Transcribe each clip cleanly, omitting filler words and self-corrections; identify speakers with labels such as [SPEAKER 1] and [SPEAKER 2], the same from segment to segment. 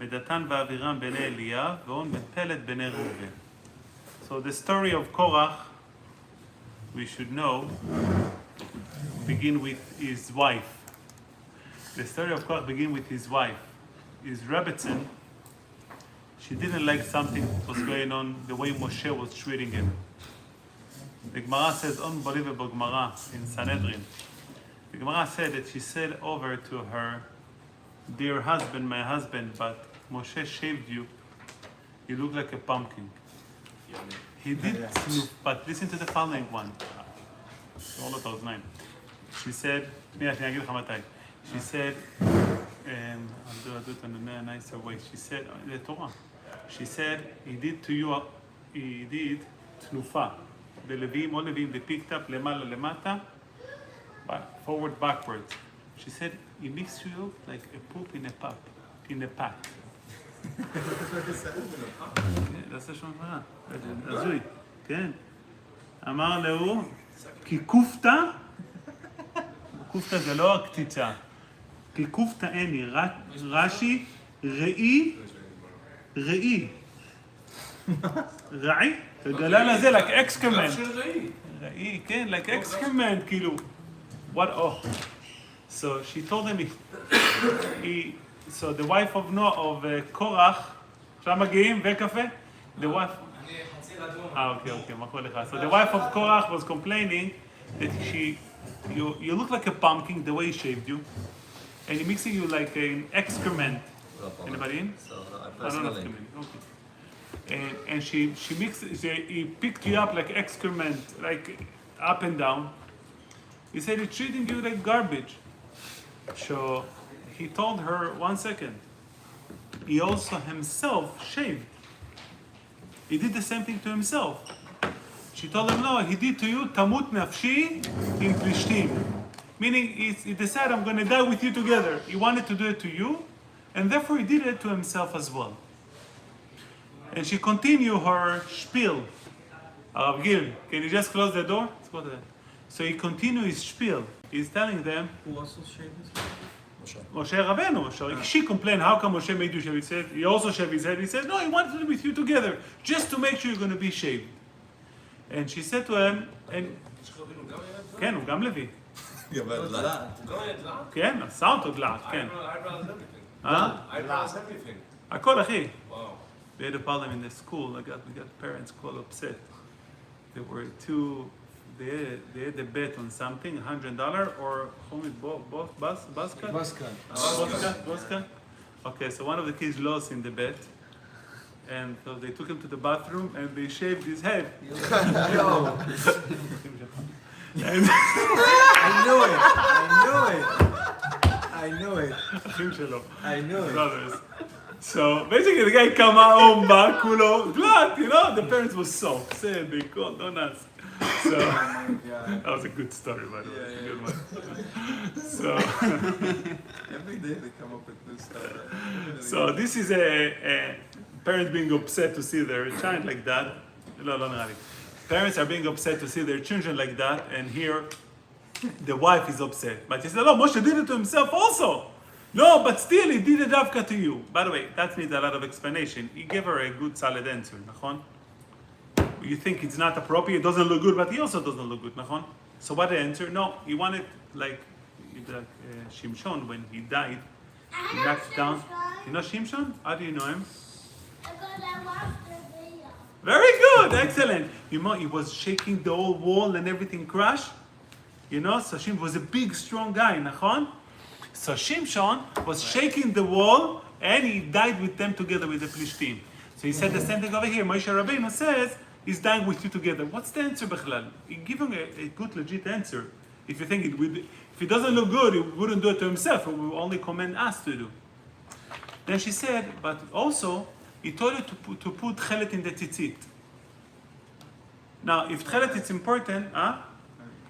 [SPEAKER 1] ודתן ואבירם בני אליאב, ואון בן פלט בני ראובן. So the story of Korach, we should know, begin with his wife. The story of Korach begin with his wife. His Rebbetzin, she didn't like something that was going on, the way Moshe was treating him. The Gemara says, unbelievable Gemara in Sanhedrin. The Gemara said that she said over to her, dear husband, my husband, but Moshe shaved you. You look like a pumpkin. He did, but listen to the following one. She said, she said, I'll do it in a nicer way. She said, the Torah. She said, he did to you, he did tnufa. The Levim, all Levim, they picked up lemala lemata, forward, backwards. She said, he makes you look like a poop in a pot. that's the shon fara. הזוי, כן. אמר לו, כי קופתא, קופתא זה לא הקציצה. כי קופתא איני, רש"י, ראי, תגלה לזה, like excrement. ראי, כן, like excrement, כאילו. What, oh. So she told him, so the wife of Korach, עכשיו מגיעים, וקפה? The wife... okay, מקור לך. So the wife of Korach was complaining that you look like a pumpkin, the way he shaved you, and he mixing you like an excrement. Anybody in? I don't know. Okay. And she mixed, he picked you up like excrement, like up and down. He said he's treating you like garbage. So he told her, 1 second, he also himself shaved. He did the same thing to himself. She told him, no, he did to you, tamut nafshi in plishtim. Meaning, he decided, I'm going to die with you together. He wanted to do it to you, and therefore he did it to himself as well. And she continued her spiel. Gil, can you just close the door? Let's go to that. So he continued his spiel. He's telling them,
[SPEAKER 2] who also shaved his head?
[SPEAKER 1] Moshe Rabbeinu. So she complained, how come Moshe made you shave his head? He also shaved his head. He said, no, he wanted to be with you together, just to make sure you're going to be shaved. And she said to him, כן, הוא גם לוי. כן, עשה אותו דלעת, כן. הכל, אחי. We had a problem in the school. We got parents called upset. They were they had a bet on something, $100 or Bosca. Okay, so one of the kids lost in the bet, and so they took him to the bathroom and they shaved his head. And
[SPEAKER 2] I knew it.
[SPEAKER 1] Brothers. So basically the guy come home back, kulo, glad, the parents were so sad, they called, don't ask. So that was a good story, by the way.
[SPEAKER 2] Yeah.
[SPEAKER 1] Good one. So
[SPEAKER 2] every day they come up with new stuff.
[SPEAKER 1] So this is a parents being upset to see their child like that. No, parents are being upset to see their children like that, and here the wife is upset. But she said, "Oh, Moshe did it to himself also." No, but still he did it davka to you. By the way, that needs a lot of explanation. He gave her a good solid answer, nachon? You think it's not appropriate, it doesn't look good, but he also doesn't look good, nachon? So what the answer? No, he wanted, like Shimshon, when he died, he knocked down. You know Shimshon? How do you know him?
[SPEAKER 3] Because I watched the video.
[SPEAKER 1] Very good, excellent. You know, he was shaking the whole wall and everything crashed. So Shimshon was a big, strong guy, nachon? So Shimshon was shaking the wall and he died with them together with the Plishtim. So he said the same thing over here. Moshe Rabbeinu says, he's dying with you together. What's the answer, Bechlal? He gave him a good, legit answer. If you think if it doesn't look good, he wouldn't do it to himself. He will only command us to do. Then she said, but also, he told you to put tchelet in the tzitzit. Now, if tchelet is important,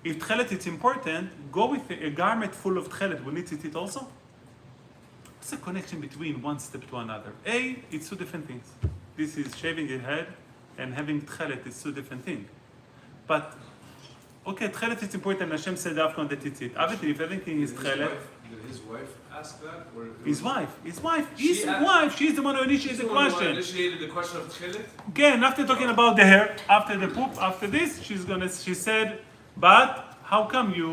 [SPEAKER 1] if tchelet is important, go with a garment full of tchelet. We need tzitzit also? What's the connection between one step to another? It's two different things. This is shaving your head, and having tchelet is two different things. But, okay, tchelet is important, Hashem said after on the tzitzit. Obviously, if everything is tchelet,
[SPEAKER 2] Did his wife ask that? Or
[SPEAKER 1] His wife.
[SPEAKER 2] She asked-
[SPEAKER 1] wife. She's the one who initiated the question.
[SPEAKER 2] Initiated the question of tchilit?
[SPEAKER 1] Again, after talking about the hair, after the poop, after this, she said, but how come you?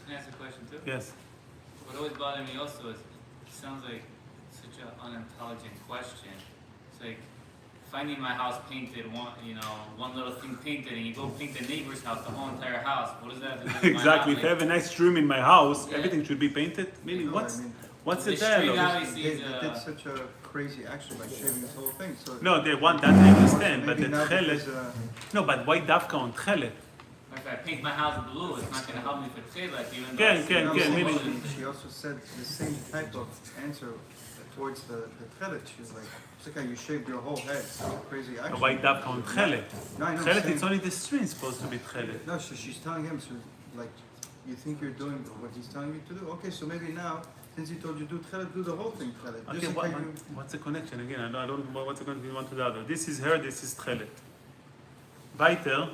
[SPEAKER 4] Can I ask a question too?
[SPEAKER 1] Yes.
[SPEAKER 4] What always bothered me also is it sounds like such an unintelligent question. It's like finding my house painted, one little thing painted, and you go paint the neighbor's house, the whole entire house. What does that have to do with my
[SPEAKER 1] Exactly.
[SPEAKER 4] house?
[SPEAKER 1] If I have a nice room in my house,
[SPEAKER 4] Yeah.
[SPEAKER 1] everything should be painted. Meaning,
[SPEAKER 5] No,
[SPEAKER 1] what's
[SPEAKER 5] I mean,
[SPEAKER 1] what's the
[SPEAKER 4] the street
[SPEAKER 1] dialogue?
[SPEAKER 4] obviously
[SPEAKER 5] They
[SPEAKER 4] is
[SPEAKER 5] did such a crazy action by shaving this whole thing. So
[SPEAKER 1] No, they want that I understand, but
[SPEAKER 5] maybe
[SPEAKER 1] the
[SPEAKER 5] now
[SPEAKER 1] tchelet.
[SPEAKER 5] because,
[SPEAKER 1] No, but why dafka on tchelet?
[SPEAKER 4] If I paint my house blue, it's not going to help me for tchilat, even though
[SPEAKER 1] Can,
[SPEAKER 4] it's
[SPEAKER 1] can,
[SPEAKER 5] no,
[SPEAKER 1] can,
[SPEAKER 5] she-
[SPEAKER 1] meaning-
[SPEAKER 5] she also said the same type of answer towards the tchelet. She was like, it's like how you shaved your whole head. So crazy action.
[SPEAKER 1] Why dafka on tchelet?
[SPEAKER 5] No, I know.
[SPEAKER 1] Tchelet,
[SPEAKER 5] saying-
[SPEAKER 1] it's only the string supposed to be tchelet.
[SPEAKER 5] No, so she's telling him, so like, you think you're doing what he's telling you to do? Okay, so maybe now, since he told you do tchelet, do the whole thing tchelet.
[SPEAKER 1] Okay,
[SPEAKER 5] Just like how you...
[SPEAKER 1] what's the connection again? I don't know what's the connection one to the other. This is her, this is tchelet. Weiter,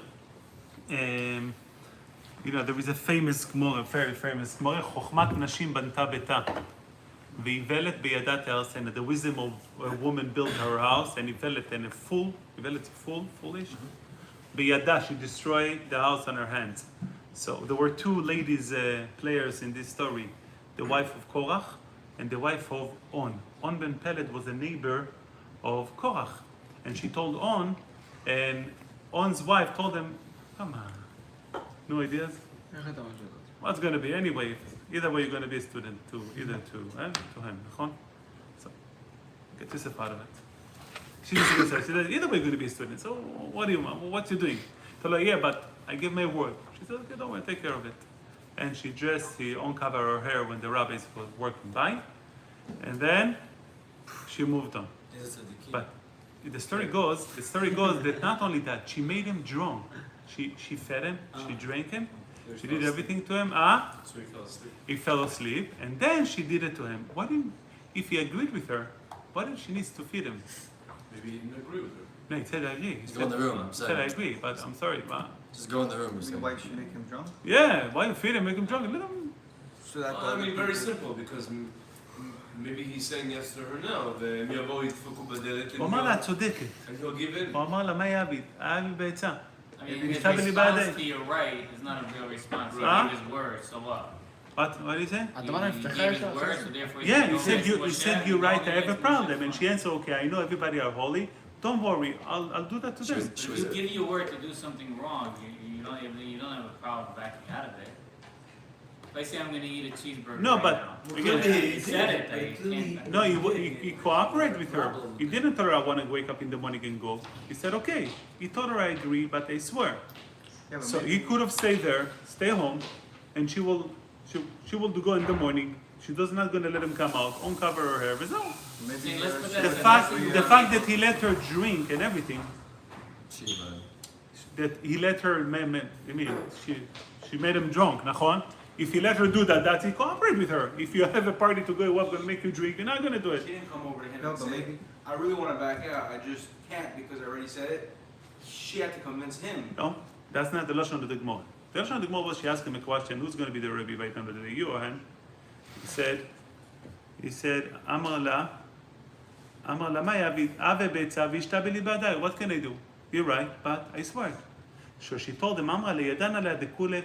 [SPEAKER 1] there is a famous Gemara, very famous Gemara, חוכמת נשים בנתה ביתה, ואיוולת בידה תהרסנה. The wisdom of a woman built her house, and איוולת, and a fool, איוולת foolish, בידה, she destroyed the house on her hands. So there were two ladies players in this story, the wife of Korach and the wife of On. On ben Pelet was a neighbor of Korach, and she told On, and On's wife told him, come on, no ideas? What's going to be anyway? Either way, you're going to be a student to him, נכון? So, get yourself out of it. She said, either way, you're going to be a student. So, what do you want? What you doing? Tell her, yeah, but I give my word. She said, okay, don't worry, take care of it. And she dressed, she uncovered her hair when the rabbis were working by, and then she moved on. But the story goes that not only that, she made him drunk. She fed him, she drank him, she did everything to him.
[SPEAKER 2] So he fell asleep.
[SPEAKER 1] He fell asleep, and then she did it to him. If he agreed with her, why did she need to feed him?
[SPEAKER 2] Maybe he didn't agree with her.
[SPEAKER 1] No, he said I agree. He
[SPEAKER 6] Just go in the room, I'm
[SPEAKER 1] He said I
[SPEAKER 6] saying.
[SPEAKER 1] agree, but I'm sorry, ma.
[SPEAKER 6] Just go in the room.
[SPEAKER 5] Your wife should make him drunk?
[SPEAKER 1] Yeah, why you feed him, make him drunk? Let him.
[SPEAKER 5] So that
[SPEAKER 2] Well, I mean, very simple, because maybe he's saying yes to her now. והם יבואו ידפקו בדלת
[SPEAKER 1] הוא אמר לה, את צודקת.
[SPEAKER 2] and he'll give in.
[SPEAKER 1] הוא אמר לה, מה יעביד? היה לי בעצה.
[SPEAKER 4] I mean, his
[SPEAKER 1] Stab in the bad
[SPEAKER 4] response
[SPEAKER 1] day.
[SPEAKER 4] to your right is not a real response. He
[SPEAKER 1] Huh?
[SPEAKER 4] gave his word, so what?
[SPEAKER 1] What did he say?
[SPEAKER 4] He gave his word, so therefore
[SPEAKER 1] Yeah,
[SPEAKER 4] he
[SPEAKER 1] he said you're right, I have a problem. And she answered, okay, I know everybody are holy. Don't worry, I'll do that to them.
[SPEAKER 4] If you give your word to do something wrong, you don't have a problem backing out of it. If I say I'm going to eat a cheeseburger
[SPEAKER 1] No,
[SPEAKER 4] right
[SPEAKER 1] but
[SPEAKER 4] now,
[SPEAKER 1] again,
[SPEAKER 4] he said it, that he can't.
[SPEAKER 1] No, he cooperated with her. He didn't tell her I want to wake up in the morning and go. He said, okay. He told her I agree, but I swear.
[SPEAKER 5] Yeah, but
[SPEAKER 1] So
[SPEAKER 5] maybe-
[SPEAKER 1] he could have stayed there, stay home, and she will go in the morning. She does not going to let him come out, uncover her hair. But no,
[SPEAKER 5] maybe
[SPEAKER 4] See, let's put
[SPEAKER 5] she-
[SPEAKER 4] that
[SPEAKER 1] the
[SPEAKER 4] as a
[SPEAKER 1] fact
[SPEAKER 4] message.
[SPEAKER 1] the fact that he let her drink and everything,
[SPEAKER 6] Shiva.
[SPEAKER 1] that he let her, she made him drunk, nachon? If he let her do that, that's he cooperate with her. If you have a party to go, what's going to make you drink, you're not going to do it.
[SPEAKER 7] She didn't come over to him
[SPEAKER 5] No,
[SPEAKER 7] and
[SPEAKER 5] but
[SPEAKER 7] say,
[SPEAKER 5] maybe-
[SPEAKER 7] I really want to back out. I just can't because I already said it. She had to convince him.
[SPEAKER 1] No, that's not the Lashon of the Gemara. The Lashon of the Gemara was she asked him a question, who's going to be the Rebbe right now today, you or him? He said, Amar la ma yavid, ave beitza v'ishta beli b'adai. What can I do? You're right, but I swear. So she told him, Amar le yadana la dekule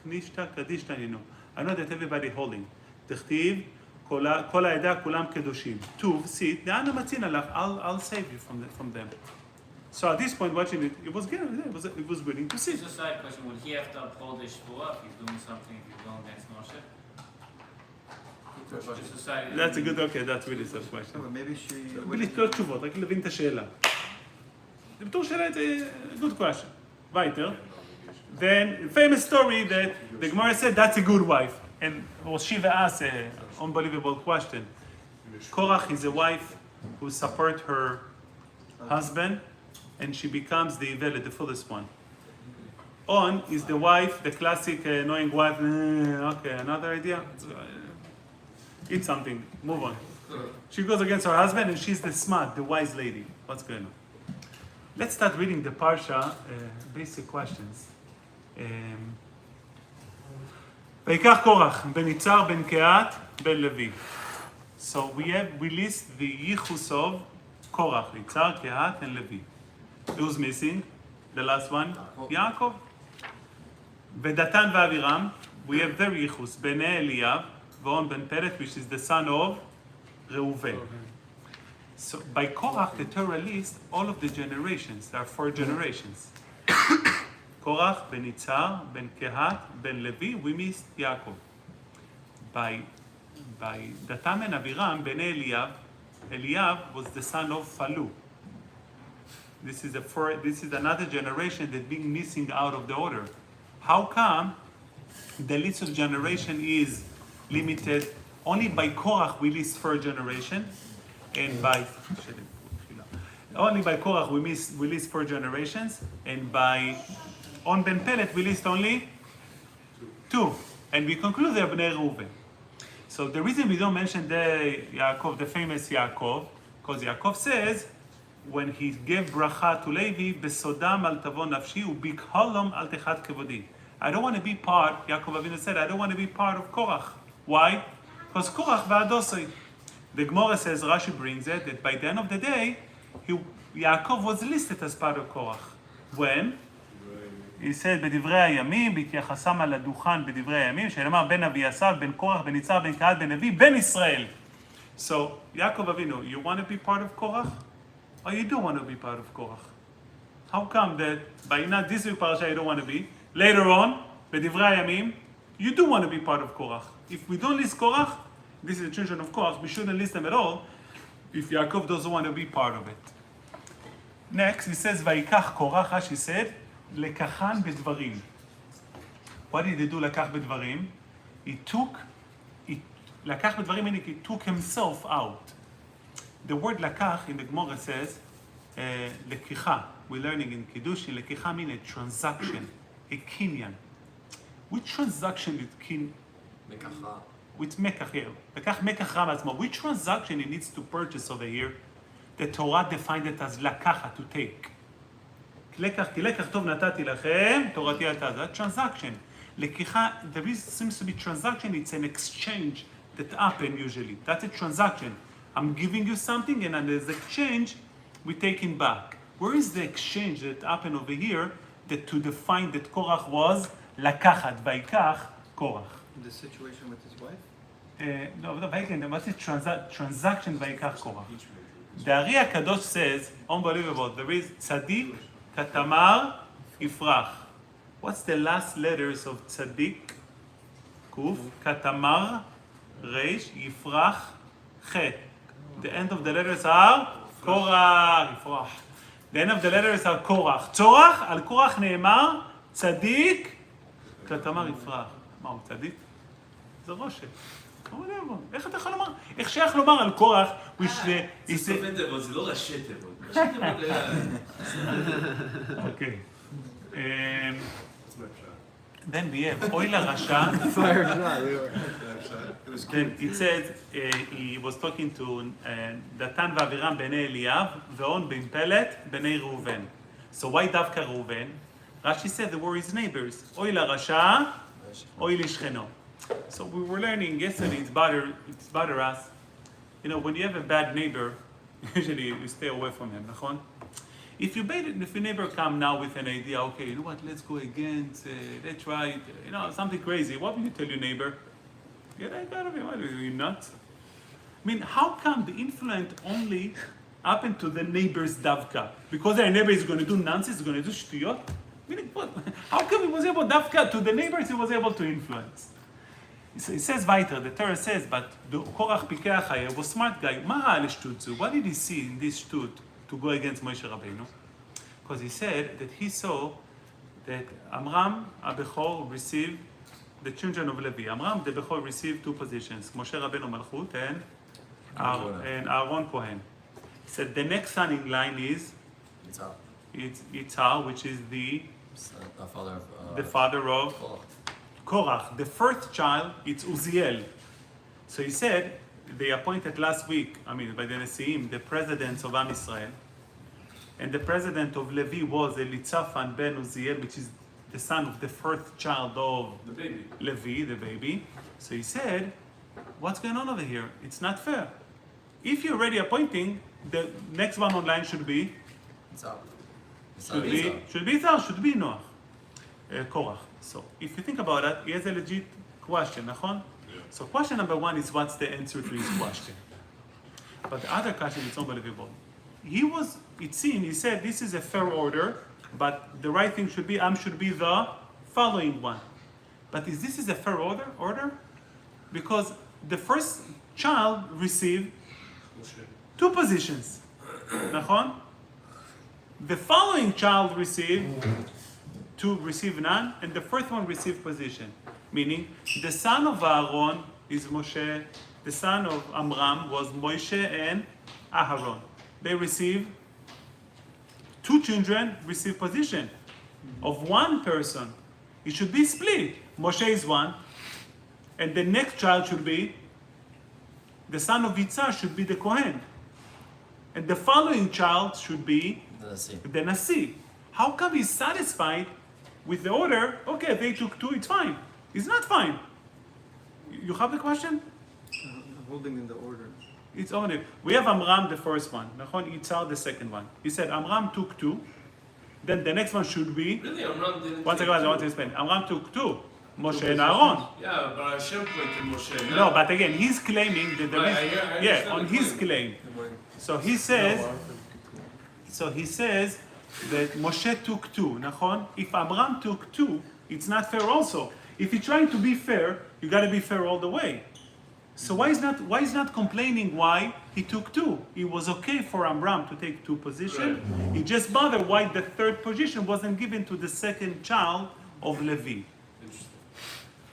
[SPEAKER 1] knishta kadishta yinu. I know that everybody holding. תכתיב, כל העדה כולם קדושים. טוב, sit, דאנה מצין עליך, I'll save you from them. So at this point, watching it, it was good. It was willing to sit.
[SPEAKER 4] Just a side question, would he have to uphold his shvuah if he's doing something, if he's going against Moshe? Just a side.
[SPEAKER 1] That's a good, okay, that's really a question.
[SPEAKER 5] No, but maybe she...
[SPEAKER 1] בלי כל תשובות, רק להבין את השאלה. בתור שאלה, it's a good question. Weiter. Then, famous story that the Gemara said, that's a good wife. And Shiva asked an unbelievable question. Korach is a wife who support her husband, and she becomes the Ivelet, the fullest one. On is the wife, the classic annoying wife, okay, another idea? Eat something, move on. She goes against her husband, and she's the smart, the wise lady. What's going on? Let's start reading the Parsha, basic questions. ויקח קורח, בן יצהר, בן קהת, בן לוי. So we list the yichus of Korach, Yitzhar, Kehat, and Levi. Who's missing? The last one? Yaakov. Vedatan v'Aviram, we have their yichus, Bnei Eliyav, Ve'on ben Peret, which is the son of Reuven. So by Korach, the Torah lists all of the generations. There are 4 generations. Korach, ben Yitzhar, ben Kehat, ben Levi, we missed Yaakov. By Datan and Aviram, Bnei Eliyav was the son of Falu. This is another generation that being missing out of the order. How come the list of generation is limited only by Korach? We list 4 generation, and by only by Korach we list 4 generations, and by On Ben Pelet we list only 2, and we conclude they're Bnei Reuven. So the reason we don't mention the Yaakov, the famous Yaakov, because Yaakov says, when he gave bracha to Levi, "Besodam al tavo nafshi ubikholom al techat kevodi." I don't want to be part. Yaakov Avinu said, "I don't want to be part of Korach." Why? Because Korach va'adosoi. The Gemara says, Rashi brings it, that by the end of the day, Yaakov was listed as part of Korach. When? He said, בדברי הימים, בהתייחסם על הדוכן בדברי הימים, שנאמר בן אביעשר, בן קורח, בן יצהר, בן קהת, בן לוי, בן ישראל. So, Yaakov Avinu, you want to be part of Korach? Or you do want to be part of Korach? How come that by not this week parasha you don't want to be? Later on, בדברי הימים, you do want to be part of Korach. If we don't list Korach, this is the children of Korach, we shouldn't list them at all, if Yaakov doesn't want to be part of it. Next, he says, ויקח קורח, Rashi said, לקחן בדברים. What did he do לקח בדברים? לקח בדברים meaning he took himself out. The word לקח in the Gemara says, לקיחה. We're learning in Kiddushin, לקיחה means a transaction, a kinyan. Which transaction is kin?
[SPEAKER 6] מקחה.
[SPEAKER 1] With mekach here. לקח מקח רע מעצמו. Which transaction he needs to purchase over here? The Torah defined it as לקחת, to take. כי לקח טוב נתתי לכם, תורתי הייתה. That transaction. לקיחה, there seems to be transaction, it's an exchange that happen usually. That's a transaction. I'm giving you something and as exchange, we take it back. Where is the exchange that happened over here that to define that Korach was לקחת, ויקח קורח?
[SPEAKER 5] The situation with his wife?
[SPEAKER 1] No, what's the transaction ויקח קורח? The Ari HaKadosh says, unbelievable, there is tzaddik, katamar, ifrach. What's the last letters of tzaddik? Kuf, katamar, reish, yifrach, chet. The end of the letters are korach, yifrach. The end of the letters are korach. צורח, על korach נאמר, tzaddik, katamar, yifrach. מה הוא צדיק? זה רושם. איך אתה יכול לומר? איך שייך לומר על קורח?
[SPEAKER 2] זה סופי תיבות, זה לא ראשי תיבות. ראשי תיבות היה...
[SPEAKER 1] אוקיי. Then we have אוי לרשע. Then it says, he was talking to דתן ואבירם בני אליאב, ואון בן פלט בני ראובן. So why דווקא ראובן? Rashi said they were his neighbors. אוי לרשע, אוי לשכנו. So we were learning yesterday, it's bother us. You know, when you have a bad neighbor, usually you stay away from him, נכון? If your neighbor come now with an idea, okay, you know what, let's go against, let's try, you know, something crazy, what will you tell your neighbor? Get out of him, what are you, nuts? I mean, how come the influence only happened to the neighbor's davka? Because their neighbor is going to do nonsense, is going to do shtuyot? I mean, what? How come he was able davka to the neighbors he was able to influence? It says weiter, the Torah says, but the Korach Pikeach Hayev was smart guy. מה ראה לשטות זו? What did he see in this שטות to go against Moshe Rabbeinu? Because he said that he saw that Amram Abechor received the children of Levi. Amram the Bechor received 2 positions, Moshe Rabbeinu Malchut and Aaron Kohen. He said the next son in line is Yitzhar, which is the father of Korach. The first child, it's Uziel. So he said, they appointed last week, by the Nesiim, the presidents of Am Israel. And the president of Levi was Elitzaphan ben Uziel, which is the son of the first child of
[SPEAKER 2] The baby.
[SPEAKER 1] Levi, the baby. So he said, what's going on over here? It's not fair. If you're already appointing, the next one online should be
[SPEAKER 6] It's up. It's
[SPEAKER 1] should
[SPEAKER 6] up.
[SPEAKER 1] be Itzhak, should be Noach, Korach. So if you think about it, he has a legit question, נכון? So question number one is what's the answer to his question. But the other question is unbelievable. It seemed, he said this is a fair order, but the right thing should be, should be the following one. But this is a fair order? Because the first child received
[SPEAKER 2] Moshe.
[SPEAKER 1] 2 positions, נכון? The following child received none, and the first one received position. Meaning, the son of Aaron is Moshe, the son of Amram was Moshe and Aharon. They received 2 children receive position of 1 person. It should be split. Moshe is 1, and the next child should be the son of Yitzhak should be the Kohen. And the following child should be the Nasi. How come he's satisfied with the order? Okay, they took 2, it's fine. It's not fine. You have the question?
[SPEAKER 5] I'm holding in the order.
[SPEAKER 1] It's only. We have Amram, the first one. Nachon, Yitzhak, the second one. He said Amram took 2. Then the next one should be.
[SPEAKER 2] Really, Amram didn't.
[SPEAKER 1] One second, I
[SPEAKER 2] take
[SPEAKER 1] want to
[SPEAKER 2] two.
[SPEAKER 1] explain. Amram took 2. Moshe and Aaron.
[SPEAKER 2] Yeah, but Hashem pointed Moshe.
[SPEAKER 1] No, but again, he's claiming that there
[SPEAKER 2] Right,
[SPEAKER 1] is.
[SPEAKER 2] I understand
[SPEAKER 1] On
[SPEAKER 2] the
[SPEAKER 1] his
[SPEAKER 2] claim.
[SPEAKER 1] claim. So he says that Moshe took 2. Nachon? If Amram took 2, it's not fair also. If you're trying to be fair, you got to be fair all the way. So why is not complaining why he took 2? It was okay for Amram to take 2 positions. He just bothered why the 3rd position wasn't given to the second child of Levi.
[SPEAKER 2] Interesting.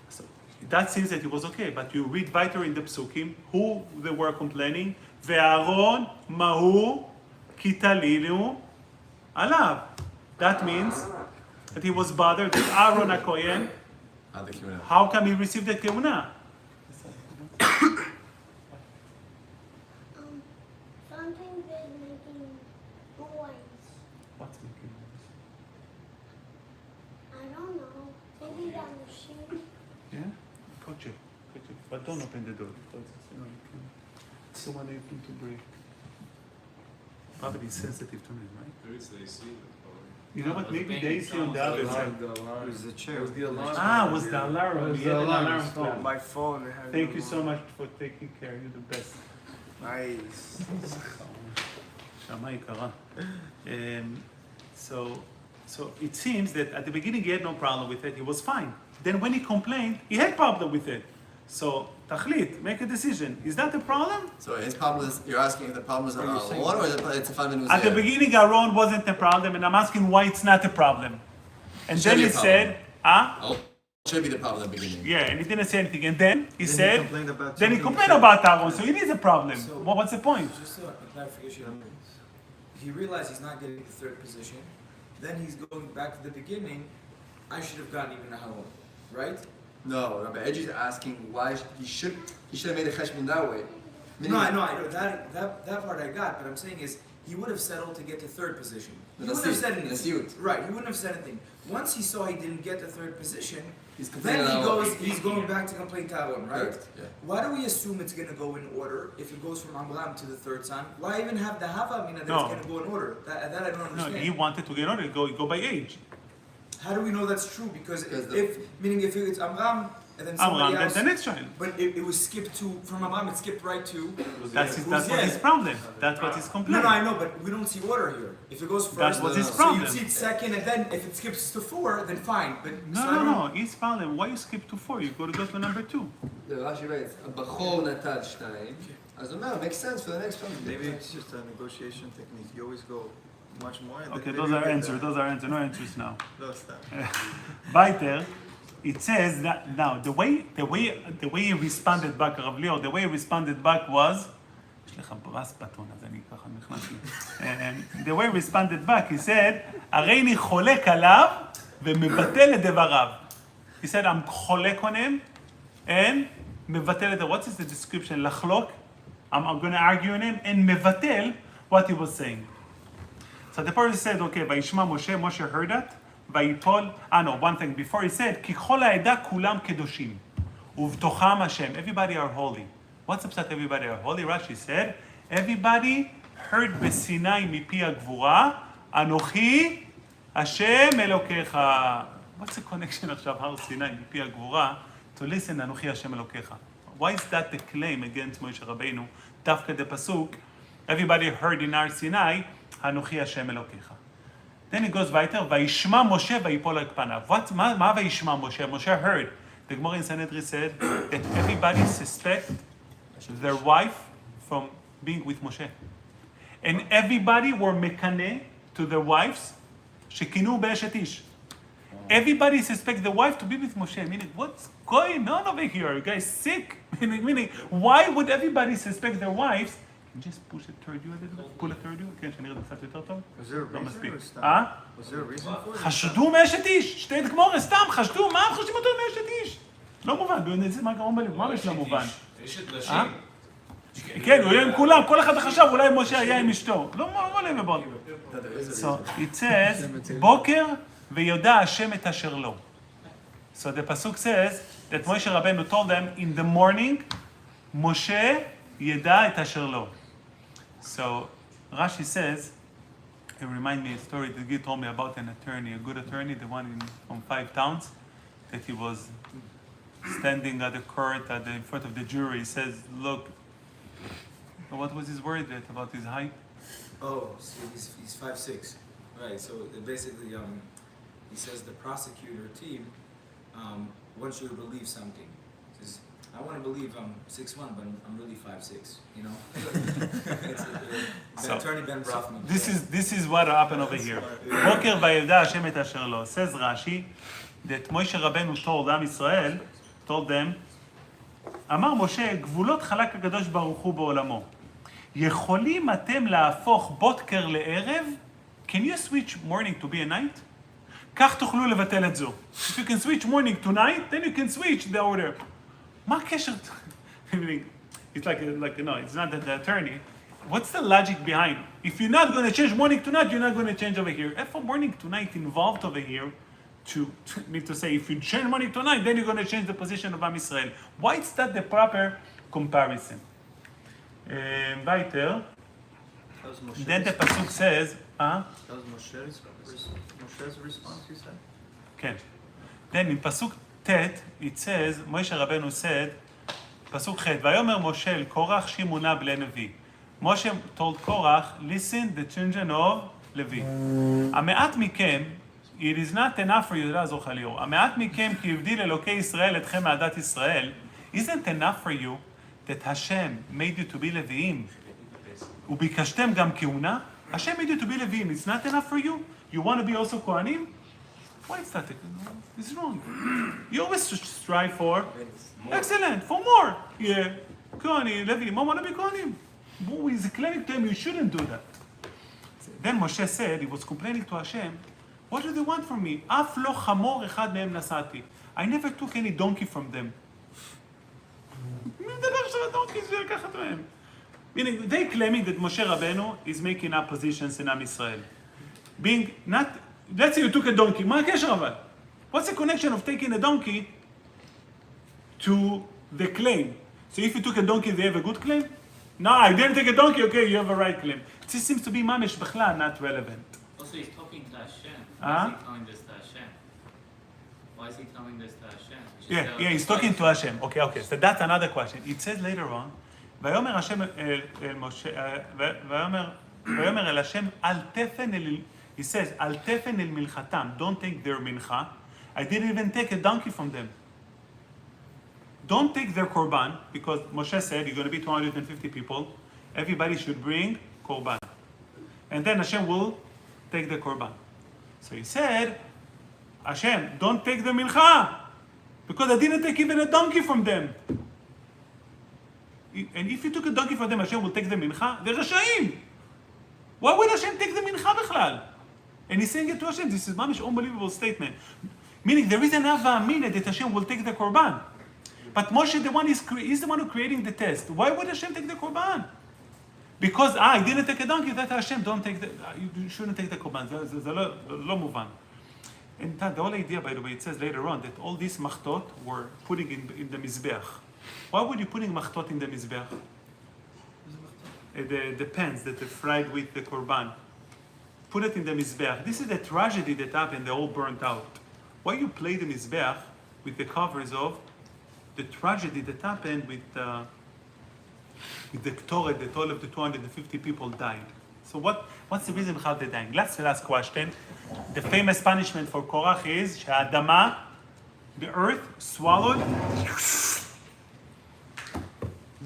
[SPEAKER 1] So that seems that it was okay, but you read weiter in the psukim who they were complaining. Ve'aron mahu kitalinu alav. That means that he was bothered that Aaron HaKohen, how come he received the keuna?
[SPEAKER 3] Something is making noise.
[SPEAKER 1] What's making noise?
[SPEAKER 3] I don't know. Maybe that machine.
[SPEAKER 1] Yeah? Go check. But don't open the door because someone able to break. Probably sensitive to me, right?
[SPEAKER 2] There is the AC.
[SPEAKER 1] You know what? Maybe the AC on the other side.
[SPEAKER 5] It was the chair.
[SPEAKER 7] Was the alarm.
[SPEAKER 1] Was the alarm. We had an alarm clock.
[SPEAKER 7] My phone. Had
[SPEAKER 1] Thank you so much for taking care. You're the best.
[SPEAKER 7] Nice.
[SPEAKER 1] Shama יקרה. So it seems that at the beginning he had no problem with it. He was fine. Then when he complained, he had problem with it. So tachlit, make a decision. Is that a problem?
[SPEAKER 6] So his problem is, you're asking if the problem is Aaron or it's a fundamental.
[SPEAKER 1] At the beginning, Aaron wasn't a problem, and I'm asking why it's not a problem. And
[SPEAKER 6] Should
[SPEAKER 1] then
[SPEAKER 6] be
[SPEAKER 1] he
[SPEAKER 6] a problem.
[SPEAKER 1] said,
[SPEAKER 6] Should be the problem at the beginning.
[SPEAKER 1] yeah, and he didn't say anything. And then he said,
[SPEAKER 5] complained about
[SPEAKER 1] then he
[SPEAKER 5] something
[SPEAKER 1] complained
[SPEAKER 5] he
[SPEAKER 1] about Aaron, so it is a problem.
[SPEAKER 8] So-
[SPEAKER 1] What's the point?
[SPEAKER 8] Just a clarification. He realized he's not getting the 3rd position. Then he's going back to the beginning. I should have gotten even a halom, right?
[SPEAKER 6] No, Rabbi Edry is asking why he should have made a cheshbon that way.
[SPEAKER 8] No, I know that part I got. But I'm saying is he would have settled to get to 3rd position. He
[SPEAKER 6] The
[SPEAKER 8] wouldn't have
[SPEAKER 6] Nasi-
[SPEAKER 8] said
[SPEAKER 6] the
[SPEAKER 8] anything.
[SPEAKER 6] Nasiut.
[SPEAKER 8] Right, he wouldn't have said anything. Once he saw he didn't get the 3rd position,
[SPEAKER 6] He's
[SPEAKER 8] then
[SPEAKER 6] complaining
[SPEAKER 8] he
[SPEAKER 6] about
[SPEAKER 8] goes. He's going back to complain to Aaron, right?
[SPEAKER 6] Correct, yeah.
[SPEAKER 8] Why do we assume it's going to go in order if it goes from Amram to the 3rd son? Why even have the Havamina that
[SPEAKER 1] No.
[SPEAKER 8] it's going to go in order? That I don't
[SPEAKER 1] No,
[SPEAKER 8] understand.
[SPEAKER 1] he wanted to get on it, go by age.
[SPEAKER 8] How do we know that's true? Because
[SPEAKER 6] Because
[SPEAKER 8] if it's Amram and then somebody
[SPEAKER 1] Amram,
[SPEAKER 8] else,
[SPEAKER 1] then the next child.
[SPEAKER 8] but it was skipped to from Amram, it skipped right to.
[SPEAKER 1] That's what his problem. That's what his
[SPEAKER 8] No,
[SPEAKER 1] complaint.
[SPEAKER 8] no, I know, but we don't see order here. If it goes first,
[SPEAKER 1] That was his
[SPEAKER 8] so
[SPEAKER 1] problem.
[SPEAKER 8] you see it second, and then if it skips to 4, then fine. But so I don't-
[SPEAKER 1] No, his problem. Why you skip to 4? You got to go to number 2.
[SPEAKER 6] רש"י writes, הבחור נטל 2, אז הוא אומר, makes sense for the next one.
[SPEAKER 5] Maybe it's just a negotiation technique. You always go much more. and then
[SPEAKER 1] Okay,
[SPEAKER 5] maybe
[SPEAKER 1] those
[SPEAKER 5] you
[SPEAKER 1] are
[SPEAKER 5] get
[SPEAKER 1] answers.
[SPEAKER 5] that.
[SPEAKER 1] Those are answers. No answers now.
[SPEAKER 5] No, stop.
[SPEAKER 1] Weiter, it says that now the way he responded back, Rav Lior, the way he responded back was, יש לך ברס פתון, אז אני ככה נכנסתי. The way he responded back, he said, הרי אני חולק עליו ומבטל את דבריו. He said, I'm חולק on him and מבטל את, what is the description? לחלוק. I'm going to argue on him and מבטל what he was saying. So the person said, okay, וישמע Moshe heard that, ויפול, no, one thing, before he said, כי כל העדה כולם קדושים, ובתוכם השם, everybody are holy. What's up that everybody are holy? Rashi said, everybody heard בסיני מפי הגבורה, אנוכי השם אלוקיך. What's the connection עכשיו, הר סיני מפי הגבורה, to listen, אנוכי השם אלוקיך? Why is that the claim against משה רבינו? דווקא בפסוק, everybody heard in הר סיני, אנוכי השם אלוקיך. Then it goes weiter, וישמע משה ויפול על פניו. מה וישמע משה? משה heard. The Gemara in Sanhedrin said that everybody suspect their wife from being with Moshe. And everybody were mekane to their wives, שכינו באשת איש. Everybody suspect the wife to be with Moshe. Meaning, what's going on over here? You guys sick? Meaning, why would everybody suspect their wives? Just push it toward you a little bit. Pull it toward you. כן, שנראה את קצת יותר טוב.
[SPEAKER 5] Was there a
[SPEAKER 1] לא
[SPEAKER 5] reason
[SPEAKER 1] מספיק.
[SPEAKER 5] or stam?
[SPEAKER 1] אה?
[SPEAKER 5] Was there a reason for it?
[SPEAKER 1] חשדו מאשת איש. שתי גמורה, סתם, חשדו. מה הם חושדים אותו מאשת איש? לא מובן. מה גרום בלב? מה יש למובן?
[SPEAKER 2] אשת נשים.
[SPEAKER 1] כן, הוא היה עם כולם. כל אחד חשב, אולי משה היה עם אשתו. לא עולה בבון. So, it says, בוקר ויודע השם את אשר לו. So the pasuk says that Moshe Rabbeinu told them, in the morning, Moshe ידע את אשר לו. So Rashi says, it reminds me a story that Gil told me about an attorney, a good attorney, the one from 5 towns, that he was standing at the court in front of the jury. He says, look, what was his word about his height?
[SPEAKER 8] Oh, so he's 5'6". Right. So basically, he says the prosecutor team wants you to believe something. He says, I want to believe I'm 6'1", but I'm really 5'6". You know.
[SPEAKER 1] So,
[SPEAKER 8] Attorney Ben Brafman.
[SPEAKER 1] This is what happened over here. בוקר וידע השם את אשר לו. Says Rashi that Moshe Rabbeinu told עם ישראל, told them, אמר משה, גבולות חלק הקדוש ברוך הוא בעולמו. יכולים אתם להפוך בוקר לערב? Can you switch morning to be a night? כך תוכלו לבטל את זו. If you can switch morning to night, then you can switch the order. מה הקשר? It's like, no, it's not the attorney. What's the logic behind? If you're not going to change morning to night, you're not going to change over here. If morning to night involved over here, mean to say, if you change morning to night, then you're going to change the position of Am Yisrael. Why is that the proper comparison? Weiter. Then the pasuk says,
[SPEAKER 5] That was Moshe's response, you said?
[SPEAKER 1] כן. Then in pasuk tet, it says, Moshe Rabbeinu said, pasuk chet, ויאמר משה אל קורח שמעונה בני לוי. Moshe told Korach, listen, the children of Levi. המעט מכם, it is not enough for you, לעזור לך ליאור. המעט מכם כי הבדיל אלוקי ישראל אתכם מעדת ישראל, isn't enough for you that Hashem made you to be לוויים, וביקשתם גם כהונה? Hashem made you to be לוויים, it's not enough for you? You want to be also כהנים? Why is that? It's wrong. You always strive for excellent, for more. Yeah, כהנים, לוויים, I want to be כהנים. He's claiming to him, you shouldn't do that. Then Moshe said, he was complaining to Hashem, what do they want from me? אף לא חמור אחד מהם נשאתי. I never took any donkey from them. מי מדבר עכשיו על דונקי שזה לקחת מהם? Meaning, they claiming that Moshe Rabbeinu is making up positions in Am Yisrael. Being not, let's say you took a donkey, מה הקשר אבל? What's the connection of taking a donkey to the claim? So if you took a donkey, they have a good claim? No, I didn't take a donkey, okay, you have a right claim. This seems to be mamish בכלל, not relevant.
[SPEAKER 4] Also, he's talking to Hashem. Why is he telling this to Hashem? Why is he telling this to Hashem? He should tell-
[SPEAKER 1] He's talking to Hashem. Okay, so that's another question. It says later on, ויאמר השם אל משה, ויאמר אל השם, אל תפן אל, he says, אל תפן אל מלכתם, don't take their mincha. I didn't even take a donkey from them. Don't take their korban, because Moshe said, you're going to be 250 people, everybody should bring korban. And then Hashem will take the korban. So he said, Hashem, don't take the mincha, because I didn't take even a donkey from them. And if you took a donkey from them, Hashem will take the mincha. They're rasha'im. Why would Hashem take the mincha bechlal? And he's saying it to Hashem. This is mamish unbelievable statement. Meaning there is an hava amina that Hashem will take the korban. But Moshe, he's the one who creating the test. Why would Hashem take the korban? Because I didn't take a donkey. That Hashem don't take the. You shouldn't take the korban. זה לא מובן. And the whole idea, by the way, it says later on that all these machtot were putting in the mizbeach. Why would you putting machtot in the mizbeach? The pans that are fried with the korban. Put it in the mizbeach. This is the tragedy that happened. They all burnt out. Why you play the mizbeach with the covers of the tragedy that happened with the Ktoret that all of the 250 people died? So what's the reason how they're dying? Last question. The famous punishment for Korach is שהאדמה, the earth swallowed,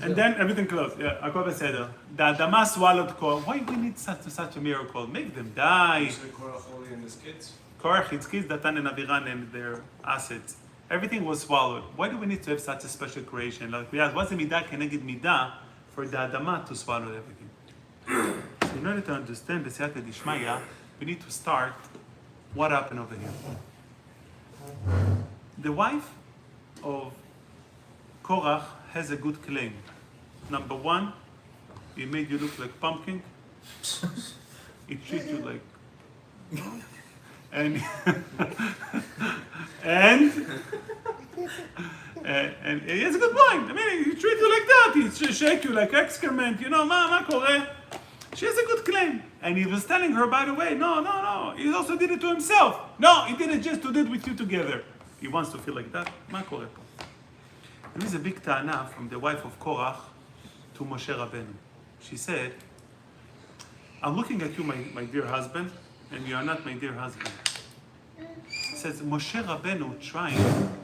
[SPEAKER 1] and then everything closed. Yeah, הכל בסדר. The האדמה swallowed Korach. Why we need such a miracle? Make them die.
[SPEAKER 2] You say Korach only and his kids?
[SPEAKER 1] Korach, his kids, Datan and Aviran, and their assets. Everything was swallowed. Why do we need to have such a special creation? Like we ask, what's the midah keneged midah for the Adama to swallow everything? So in order to understand the Siyata Dishmaya, we need to start what happened over here. The wife of Korach has a good claim. Number one, he made you look like pumpkin. He treats you like, and and he has a good point. I mean, he treats you like that. He shake you like excrement. You know, ma kore. She has a good claim. And he was telling her, by the way, no. He also did it to himself. No, he did it just to do it with you together. He wants to feel like that. Ma kore. There is a big ta'ana from the wife of Korach to Moshe Rabbeinu. She said, I'm looking at you, my dear husband, and you are not my dear husband. It says, Moshe Rabbeinu trying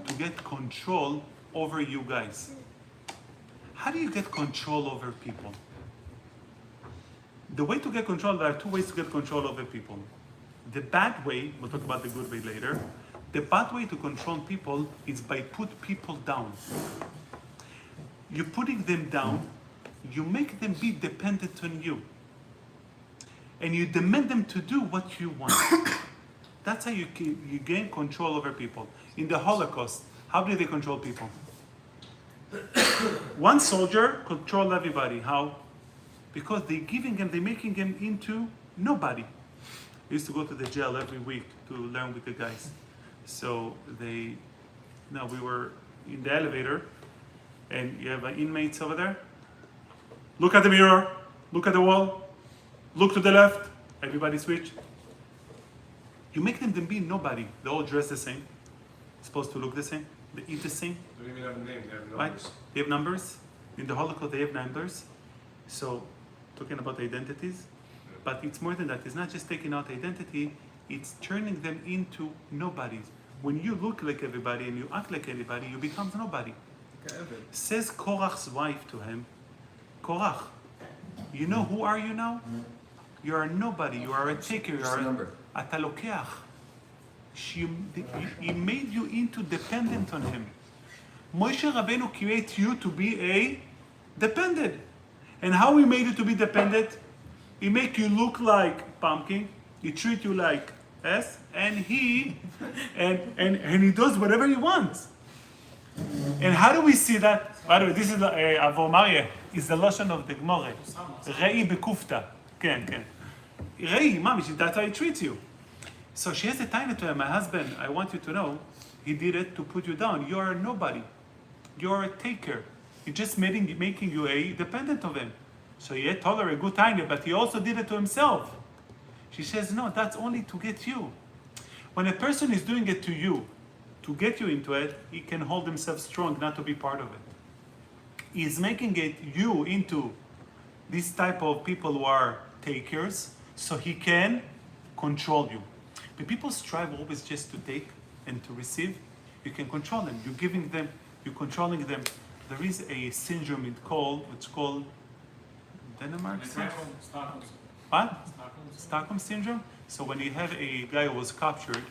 [SPEAKER 1] to get control over you guys. How do you get control over people? The way to get control, there are two ways to get control over people. The bad way, we'll talk about the good way later. The bad way to control people is by put people down. You're putting them down, you make them be dependent on you. And you demand them to do what you want. That's how you gain control over people. In the Holocaust, how did they control people? One soldier controlled everybody. How? Because they're making him into nobody. I used to go to the jail every week to learn with the guys. So we were in the elevator, and you have inmates over there. Look at the mirror, look at the wall, look to the left, everybody switch. You make them be nobody. They all dress the same, supposed to look the same, they eat the same.
[SPEAKER 2] They don't even have a name, they have numbers.
[SPEAKER 1] Right? They have numbers. In the Holocaust, they have numbers. So, talking about identities, but it's more than that. It's not just taking out identity, it's turning them into nobodies. When you look like everybody and you act like anybody, you become nobody. Says Korach's wife to him, Korach, you know who are you now? You are nobody, you are a taker, you are a talokeach. He made you into dependent on him. Moshe Rabbeinu created you to be a dependent. And how he made you to be dependent? He make you look like pumpkin, he treat you like S, and he does whatever he wants. And how do we see that? By the way, this is Avor Maryeh, is the lotion of the Gemara. Rei bekufta. Ken. Rei, mamish, that's how he treats you. So she has a tiny to him, my husband, I want you to know, he did it to put you down. You are nobody. You are a taker. He's just making you a dependent of him. So he had told her a good tiny, but he also did it to himself. She says, no, that's only to get you. When a person is doing it to you, to get you into it, he can hold himself strong not to be part of it. He's making you into this type of people who are takers, so he can control you. But people strive always just to take and to receive. You can control them. You're giving them, you're controlling them. There is a syndrome it's called Denmark syndrome? What? Stockholm syndrome. So when you have a guy who was captured,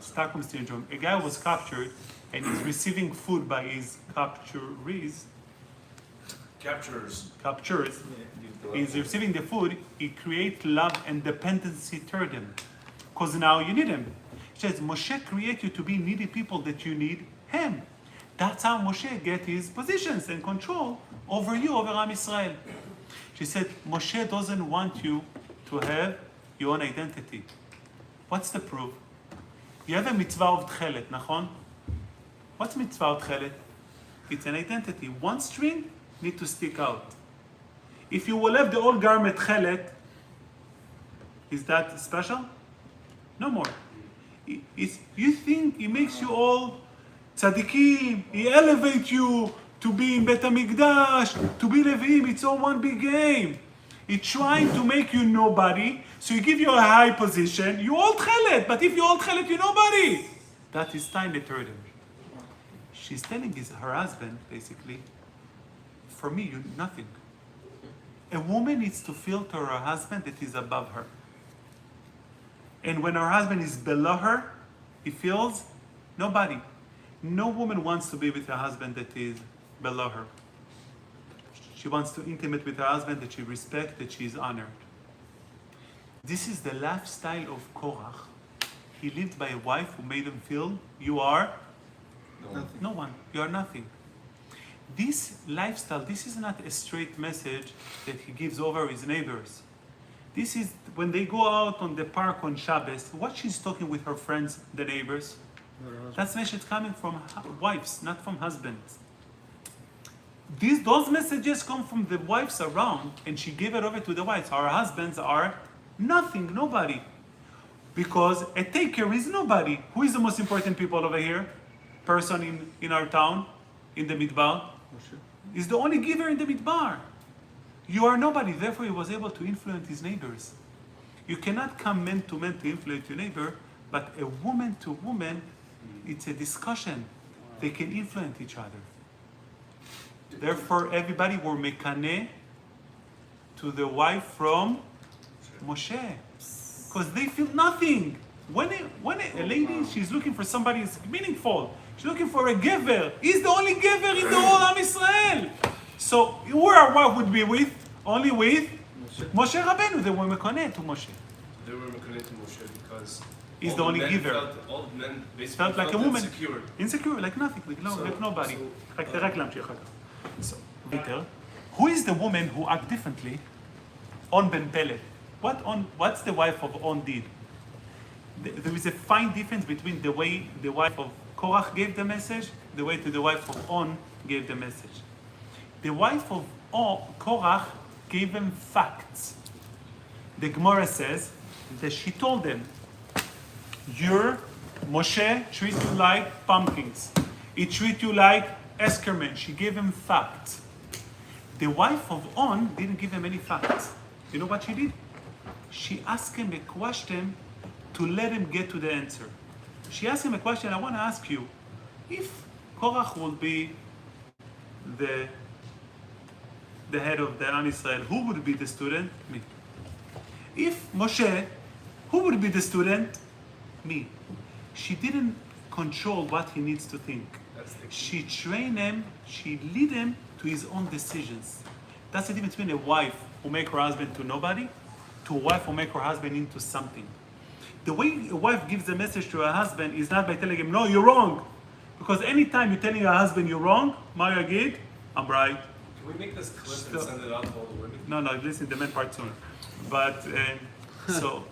[SPEAKER 1] Stockholm syndrome, a guy was captured and he's receiving food by his capturers. He's receiving the food, he creates love and dependency toward him. Because now you need him. She says, Moshe created you to be needy people that you need him. That's how Moshe get his positions and control over you, over Am Yisrael. She said, Moshe doesn't want you to have your own identity. What's the proof? You have a mitzvah of tchelet, נכון? What's mitzvah of tchelet? It's an identity. One string need to stick out. If you will have the whole garment tchelet, is that special? No more. You think he makes you all tzaddikim, he elevates you to be in Bet HaMikdash, to be Leviim, it's all one big game. He's trying to make you nobody, so he give you a high position, you all tchelet, but if you all tchelet, you're nobody. That is tiny turtle. She's telling her husband, basically, for me, you're nothing. A woman needs to feel to her husband that he's above her. And when her husband is below her, he feels nobody. No woman wants to be with a husband that is below her. She wants to intimate with her husband that she respects, that she is honored. This is the lifestyle of Korach. He lived by a wife who made him feel, you are no one. You are nothing. This lifestyle, this is not a straight message that he gives over his neighbors. This is when they go out on the park on Shabbos, what she's talking with her friends, the neighbors. That's message coming from wives, not from husbands. Those messages come from the wives around, and she gave it over to the wives. Our husbands are nothing, nobody. Because a taker is nobody. Who is the most important people over here? Person in our town, in the Midbar? Is the only giver in the Midbar. You are nobody, therefore he was able to influence his neighbors. You cannot come man to man to influence your neighbor, but a woman to woman, it's a discussion. They can influence each other. Therefore, everybody were mekaneh to the wife from Moshe. Because they feel nothing. When a lady, she's looking for somebody who's meaningful. She's looking for a giver. He's the only giver in the whole Am Israel. So, who our wife would be with? Only with Moshe Rabbeinu. They were mekaneh to Moshe.
[SPEAKER 2] They were mekaneh to Moshe because
[SPEAKER 1] He's the only giver.
[SPEAKER 2] All men basically
[SPEAKER 1] Felt like a woman.
[SPEAKER 2] insecure.
[SPEAKER 1] Like nothing, like nobody.
[SPEAKER 2] so-
[SPEAKER 1] רק להמשיך אחר כך. So, Peter, who is the woman who act differently? On Ben Pelet. What's the wife of On did? There is a fine difference between the way the wife of Korach gave the message, the way to the wife of On gave the message. The wife of Korach gave them facts. The Gemara says that she told them, Moshe treats you like pumpkins. He treats you like excrement. She gave him facts. The wife of On didn't give him any facts. You know what she did? She asked him a question to let him get to the answer. She asked him a question, I want to ask you, if Korach will be the head of the Am Israel, who would be the student? Me. If Moshe, who would be the student? Me. She didn't control what he needs to think. She trained him, she lead him to his own decisions. That's the difference between a wife who make her husband to nobody to a wife who make her husband into something. The way a wife gives a message to her husband is not by telling him, no, you're wrong. Because anytime you're telling your husband you're wrong, Maya Gid, I'm right.
[SPEAKER 2] Can we make this clip and send it out to all the women?
[SPEAKER 1] No, listen, the main part soon. But, so,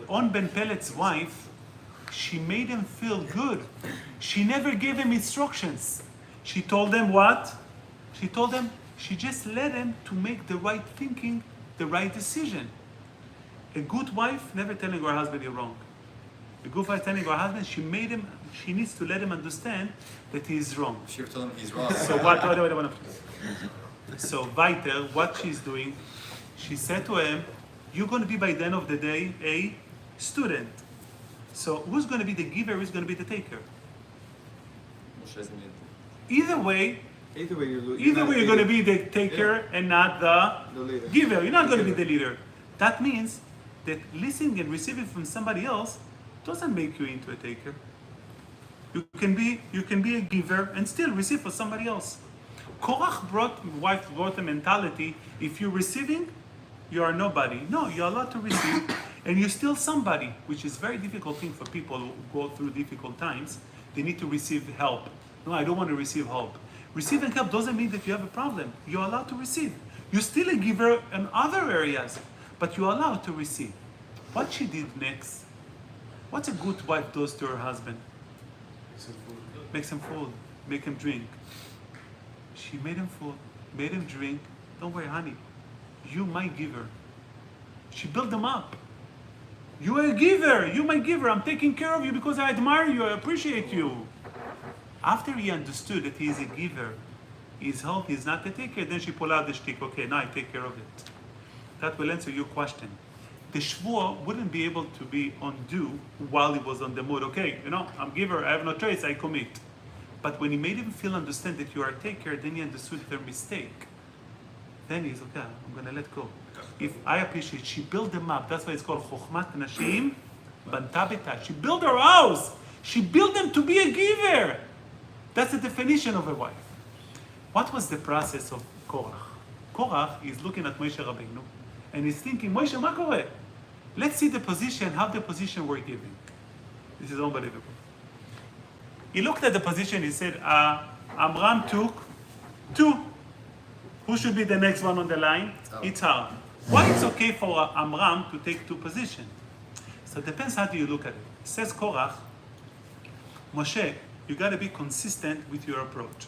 [SPEAKER 1] on Ben Pelet's wife, she made him feel good. She never gave him instructions. She told them what? She just led him to make the right thinking, the right decision. A good wife never telling her husband you're wrong. A good wife telling her husband, she needs to let him understand that he is wrong.
[SPEAKER 6] She told him he's wrong.
[SPEAKER 1] So So Weiter, what she's doing, she said to him, you're going to be by the end of the day a student. So who's going to be the giver, who's going to be the taker? Either way, you're going to be the taker and not the
[SPEAKER 5] leader.
[SPEAKER 1] giver. You're not going to be the leader. That means that listening and receiving from somebody else doesn't make you into a taker. You can be a giver and still receive for somebody else. Korach wife brought a mentality, if you're receiving, you are nobody. No, you're allowed to receive, and you're still somebody, which is a very difficult thing for people who go through difficult times. They need to receive help. No, I don't want to receive help. Receiving help doesn't mean that you have a problem. You're allowed to receive. You're still a giver in other areas, but you're allowed to receive. What she did next? What's a good wife does to her husband? Makes him food, make him drink. She made him food, made him drink. Don't worry, honey. You my giver. She built him up. You are a giver. You my giver. I'm taking care of you because I admire you. I appreciate you. After he understood that he is a giver, he's help, he's not a taker, then she pulled out the shtick. Okay, now I take care of it. That will answer your question. The shvuah wouldn't be able to be undue while he was on the mood. Okay, I'm giver. I have no choice. I commit. But when he made him understand that you are a taker, then he understood their mistake. Then he's okay. I'm gonna let go. If I appreciate, she built them up. That's why it's called Chochmat Nashim Banta Beta. She built her house. She built them to be a giver. That's the definition of a wife. What was the process of Korach? Korach is looking at Moshe Rabbeinu and he's thinking, Moshe, ma kore? Let's see the position, how the position we're giving. This is unbelievable. He looked at the position, he said, Amram took 2. Who should be the next one on the line? Itzhar. Why it's okay for Amram to take 2 positions? So it depends how do you look at it. Says Korach, Moshe, you got to be consistent with your approach.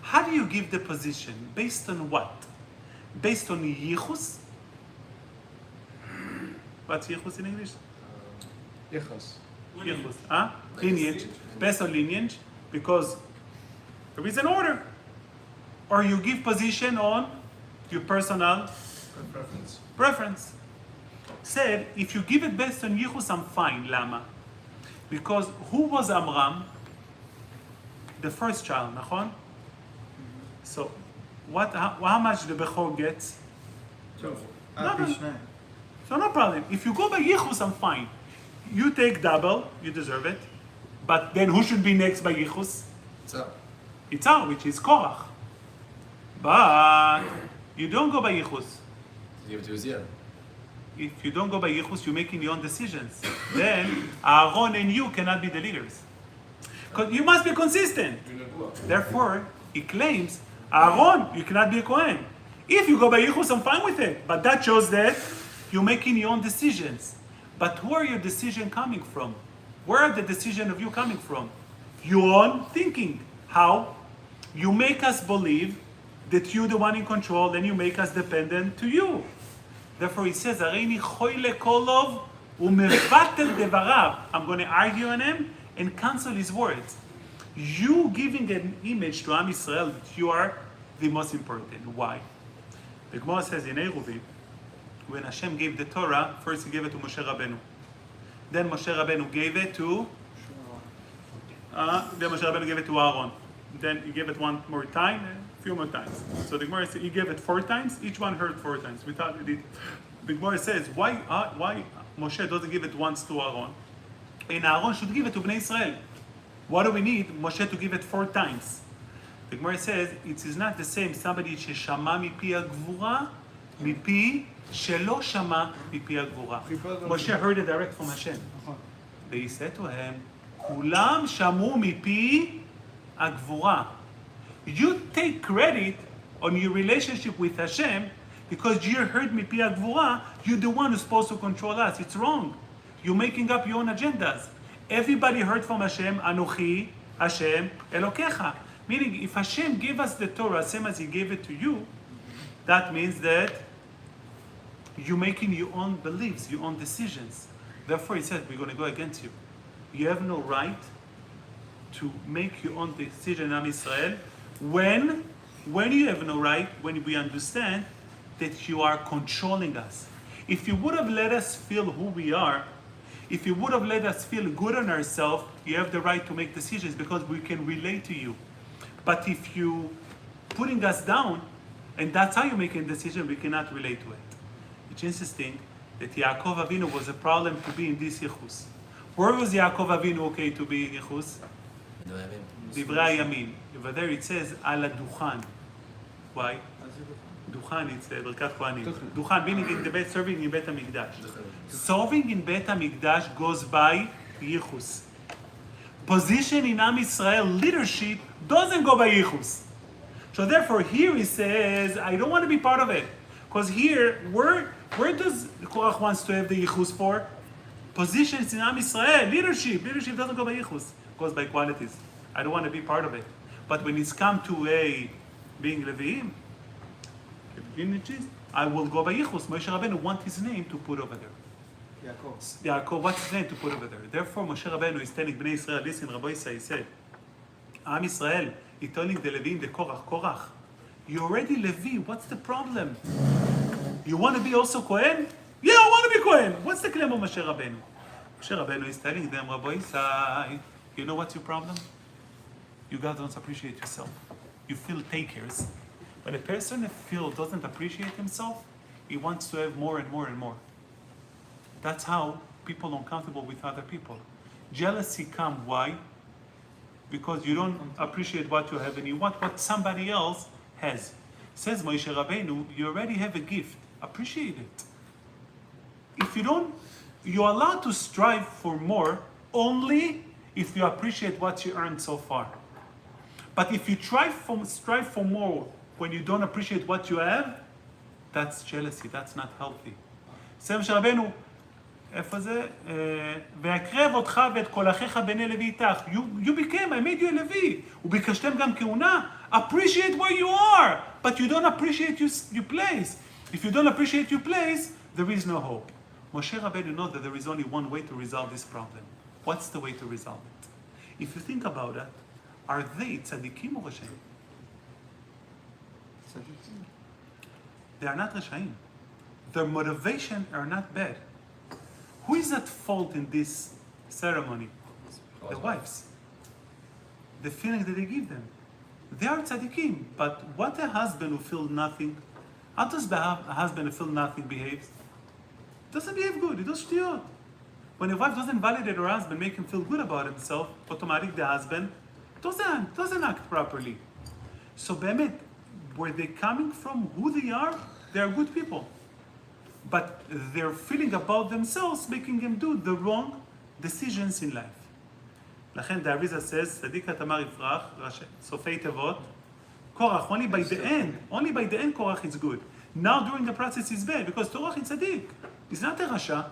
[SPEAKER 1] How do you give the position? Based on what? Based on yichus? What's yichus in English?
[SPEAKER 5] Yichus.
[SPEAKER 1] Yichus. Huh? Lineage. Based on lineage. Because there is an order. Or you give position on your personal preference. Said, if you give it based on yichus, I'm fine. Lama. Because who was Amram? The first child, nachon? So, how much the Bechor gets?
[SPEAKER 5] 2.
[SPEAKER 1] No. So no problem. If you go by Yichus, I'm fine. You take double, you deserve it. But then who should be next by Yichus? Itzhar, which is Korach. But you don't go by Yichus.
[SPEAKER 6] Give it to Uziel.
[SPEAKER 1] If you don't go by Yichus, you're making your own decisions. Then Aaron and you cannot be the leaders. Because you must be consistent. Therefore, he claims, Aaron, you cannot be a Kohen. If you go by Yichus, I'm fine with it. But that shows that you're making your own decisions. But who are your decisions coming from? Where are the decisions of you coming from? Your own thinking. How? You make us believe that you're the one in control, and you make us dependent to you. Therefore, he says, "Areini choyle kolov umevatel devarav." I'm going to argue on him and cancel his words. You giving an image to Am Yisrael that you are the most important. Why? The Gemara says in Eruvin, when Hashem gave the Torah, first he gave it to Moshe Rabbeinu. Then Moshe Rabbeinu gave it to Aaron. Then he gave it one more time, a few more times. So the Gemara says he gave it 4 times. Each one heard 4 times. The Gemara says why Moshe doesn't give it once to Aaron, and Aaron should give it to Bnei Israel. What do we need Moshe to give it 4 times? The Gemara says it is not the same somebody sheshama mipi הגבורה mipi shelo shama mipi הגבורה. Moshe heard it direct from Hashem. He said to him, כולם שמעו מפי הגבורה. You take credit on your relationship with Hashem because you heard mipi הגבורה. You're the one who's supposed to control us. It's wrong. You're making up your own agendas. Everybody heard from Hashem, Anochi, Hashem, Elokecha. Meaning, if Hashem gave us the Torah, same as He gave it to you, that means that you're making your own beliefs, your own decisions. Therefore, He said, we're going to go against you. You have no right to make your own decision, Am Yisrael, when you have no right, when we understand that you are controlling us. If you would have let us feel who we are, if you would have let us feel good on ourselves, you have the right to make decisions because we can relate to you. But if you putting us down, and that's how you make a decision, we cannot relate to it. It's interesting that Yaakov Avinu was a problem to be in this yichus. Where was Yaakov Avinu okay to be in yichus? Divrei Yamin. Over there it says, Ala Duchan. Why? Duchan, it's Birkat Kohanim. Duchan, meaning in the bed, serving in Bet HaMikdash. Serving in Bet HaMikdash goes by Yichus. Position in Am Yisrael, leadership, doesn't go by Yichus. So therefore, here he says, I don't want to be part of it. Because here, where does Korach wants to have the Yichus for? Positions in Am Yisrael, leadership doesn't go by yichus, it goes by qualities. I don't want to be part of it. But when it's come to being Leviim, lineages, I will go by yichus. Moshe Rabbeinu want his name to put over there. Yaakov, what's his name to put over there? Therefore, Moshe Rabbeinu is telling Bnei Israel, listen, Rabbi Yisrael, he said, Am Yisrael, he's telling the Leviim, the Korach, you're already Levi, what's the problem? You want to be also Kohen? Yeah, I want to be Kohen. What's the claim of Moshe Rabbeinu? Moshe Rabbeinu is telling them, Rabbi Yisrael, you know what's your problem? You guys don't appreciate yourself. You feel takers. When a person doesn't appreciate himself, he wants to have more and more and more. That's how people are uncomfortable with other people. Jealousy comes, why? Because you don't appreciate what you have and you want what somebody else has. Says Moshe Rabbeinu, you already have a gift. Appreciate it. If you don't, you're allowed to strive for more only if you appreciate what you earned so far. But if you strive for more when you don't appreciate what you have, that's jealousy, that's not healthy. סיים שרבנו, איפה זה? והקרב אותך ואת כל אחיך בני לוי איתך. You became, I made you a Levi. וביקשתם גם כהונה. Appreciate where you are, but you don't appreciate your place. If you don't appreciate your place, there is no hope. Moshe Rabbeinu knows that there is only one way to resolve this problem. What's the way to resolve it? If you think about it, are they tzaddikim or reshaim? They are not reshaim. Their motivation are not bad. Who is at fault in this ceremony? The wives. The feeling that they give them. They are tzaddikim, but what a husband who feels nothing, how does a husband who feels nothing behaves? Doesn't behave good, he does shtiyot. When a wife doesn't validate her husband, make him feel good about himself, automatically the husband doesn't act properly. So באמת, where they're coming from, who they are good people. But their feeling about themselves making them do the wrong decisions in life. לכן the Arizal says, צדיק התמר יפרח, סופי תיבות, Korach, only by the end Korach is good. Now during the process is bad, because Korach is tzaddik. He's not a rasha,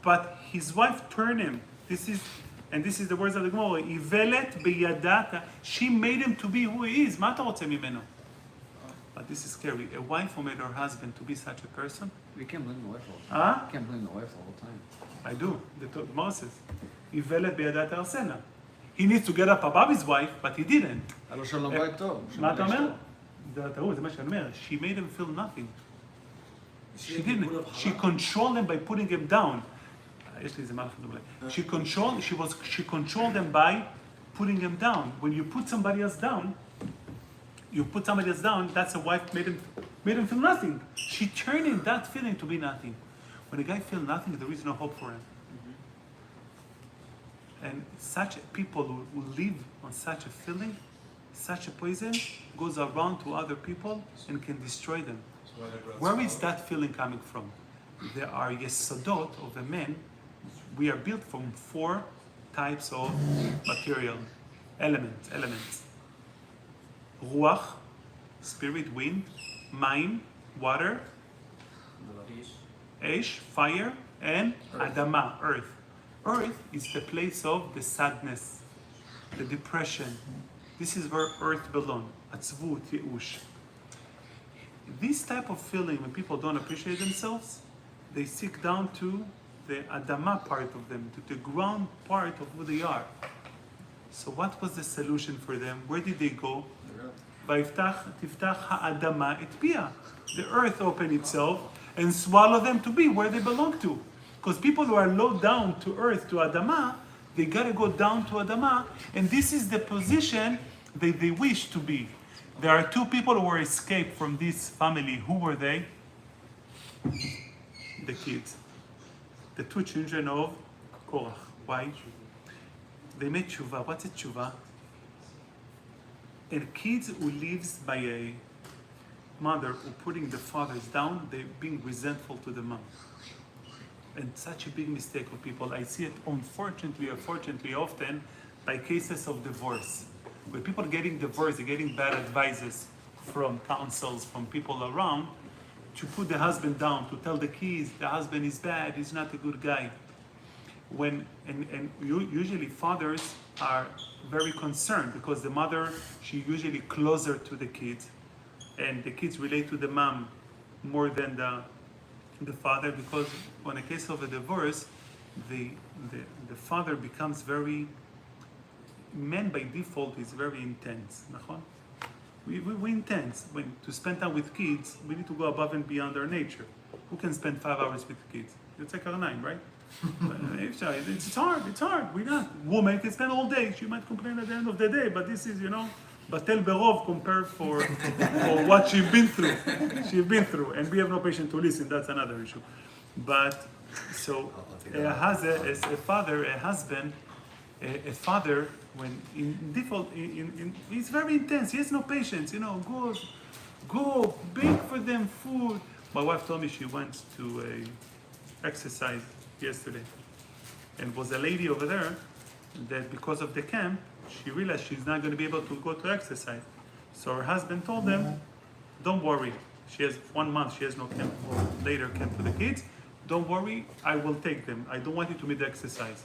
[SPEAKER 1] but his wife turned him. This is the words of the Gemara, איוולת בידה, she made him to be who he is. מה אתה רוצה ממנו? But this is scary. A wife who made her husband to be such a person.
[SPEAKER 9] We can't blame the wife all the time.
[SPEAKER 1] Huh?
[SPEAKER 9] You can't blame the wife the whole time.
[SPEAKER 1] I do. The Gemara says, איוולת בידה תהרסנה. He needs to get up above his wife, but he didn't.
[SPEAKER 9] הלוא שלום בית טוב.
[SPEAKER 1] מה אתה אומר? זה מה שאני אומר. She made him feel nothing. She didn't. She controlled him by putting him down. יש לי איזה מה לחשוב עליי. She controlled him by putting him down. When you put somebody else down, that's a wife made him feel nothing. She turned in that feeling to be nothing. When a guy feels nothing, there is no hope for him. And such people who live on such a feeling, such a poison, goes around to other people and can destroy them. Where is that feeling coming from? There are yesodot of a man. We are built from 4 types of material elements. Ruach, spirit, wind, mayim, water, Esh, fire, and Adama, earth. Earth is the place of the sadness, the depression. This is where earth belongs. Atzvut, Yeush. This type of feeling, when people don't appreciate themselves, they seek down to the Adama part of them, to the ground part of who they are. So what was the solution for them? Where did they go? Tiftach ha'adama et pia. The earth opened itself and swallowed them to be where they belong to. Because people who are low down to earth, to Adama, they gotta go down to Adama, and this is the position that they wish to be. There are 2 people who were escaped from this family. Who were they? The kids. The 2 children of Korach. Why? They made tshuva. What's a tshuva? And kids who lives by a mother who putting the fathers down, they're being resentful to the mom. And such a big mistake of people. I see it unfortunately or fortunately often by cases of divorce. When people are getting divorced, they're getting bad advices from counsels, from people around, to put the husband down, to tell the kids the husband is bad, he's not a good guy. Usually fathers are very concerned because the mother, she usually closer to the kids, and the kids relate to the mom more than the father, because in a case of a divorce, the father becomes very, man by default is very intense. נכון? We intense. When to spend time with kids, we need to go above and beyond our nature. Who can spend 5 hours with kids? It's like R9, right? It's hard. We not. Woman can spend all day. She might complain at the end of the day, but this is, Batel Berov compared for what she's been through. And we have no patience to listen, that's another issue. But, so, a father, when in default, he's very intense, he has no patience, go, bake for them food. My wife told me she went to a exercise yesterday, and was a lady over there that because of the camp, she realized she's not going to be able to go to exercise. So her husband told them, don't worry, she has 1 month, she has no camp, or later camp for the kids. Don't worry, I will take them. I don't want you to miss the exercise.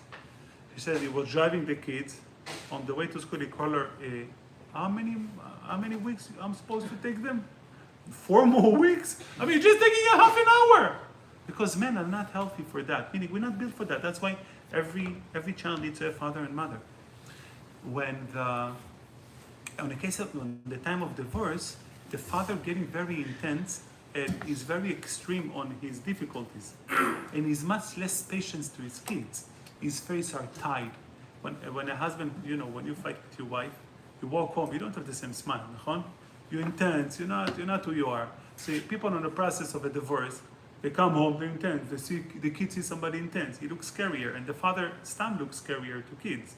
[SPEAKER 1] He said he was driving the kids on the way to school. He called her, how many weeks I'm supposed to take them? 4 more weeks? I mean, just taking a half an hour. Because men are not healthy for that. Meaning, we're not built for that. That's why every child needs a father and mother. When the time of divorce, the father getting very intense and is very extreme on his difficulties, and he's much less patience to his kids. His face are tied. When a husband, when you fight with your wife, you walk home, you don't have the same smile. You're intense. You're not who you are. See, people in the process of a divorce, they come home, they're intense. The kids see somebody intense. He looks scarier, and the father still looks scarier to kids.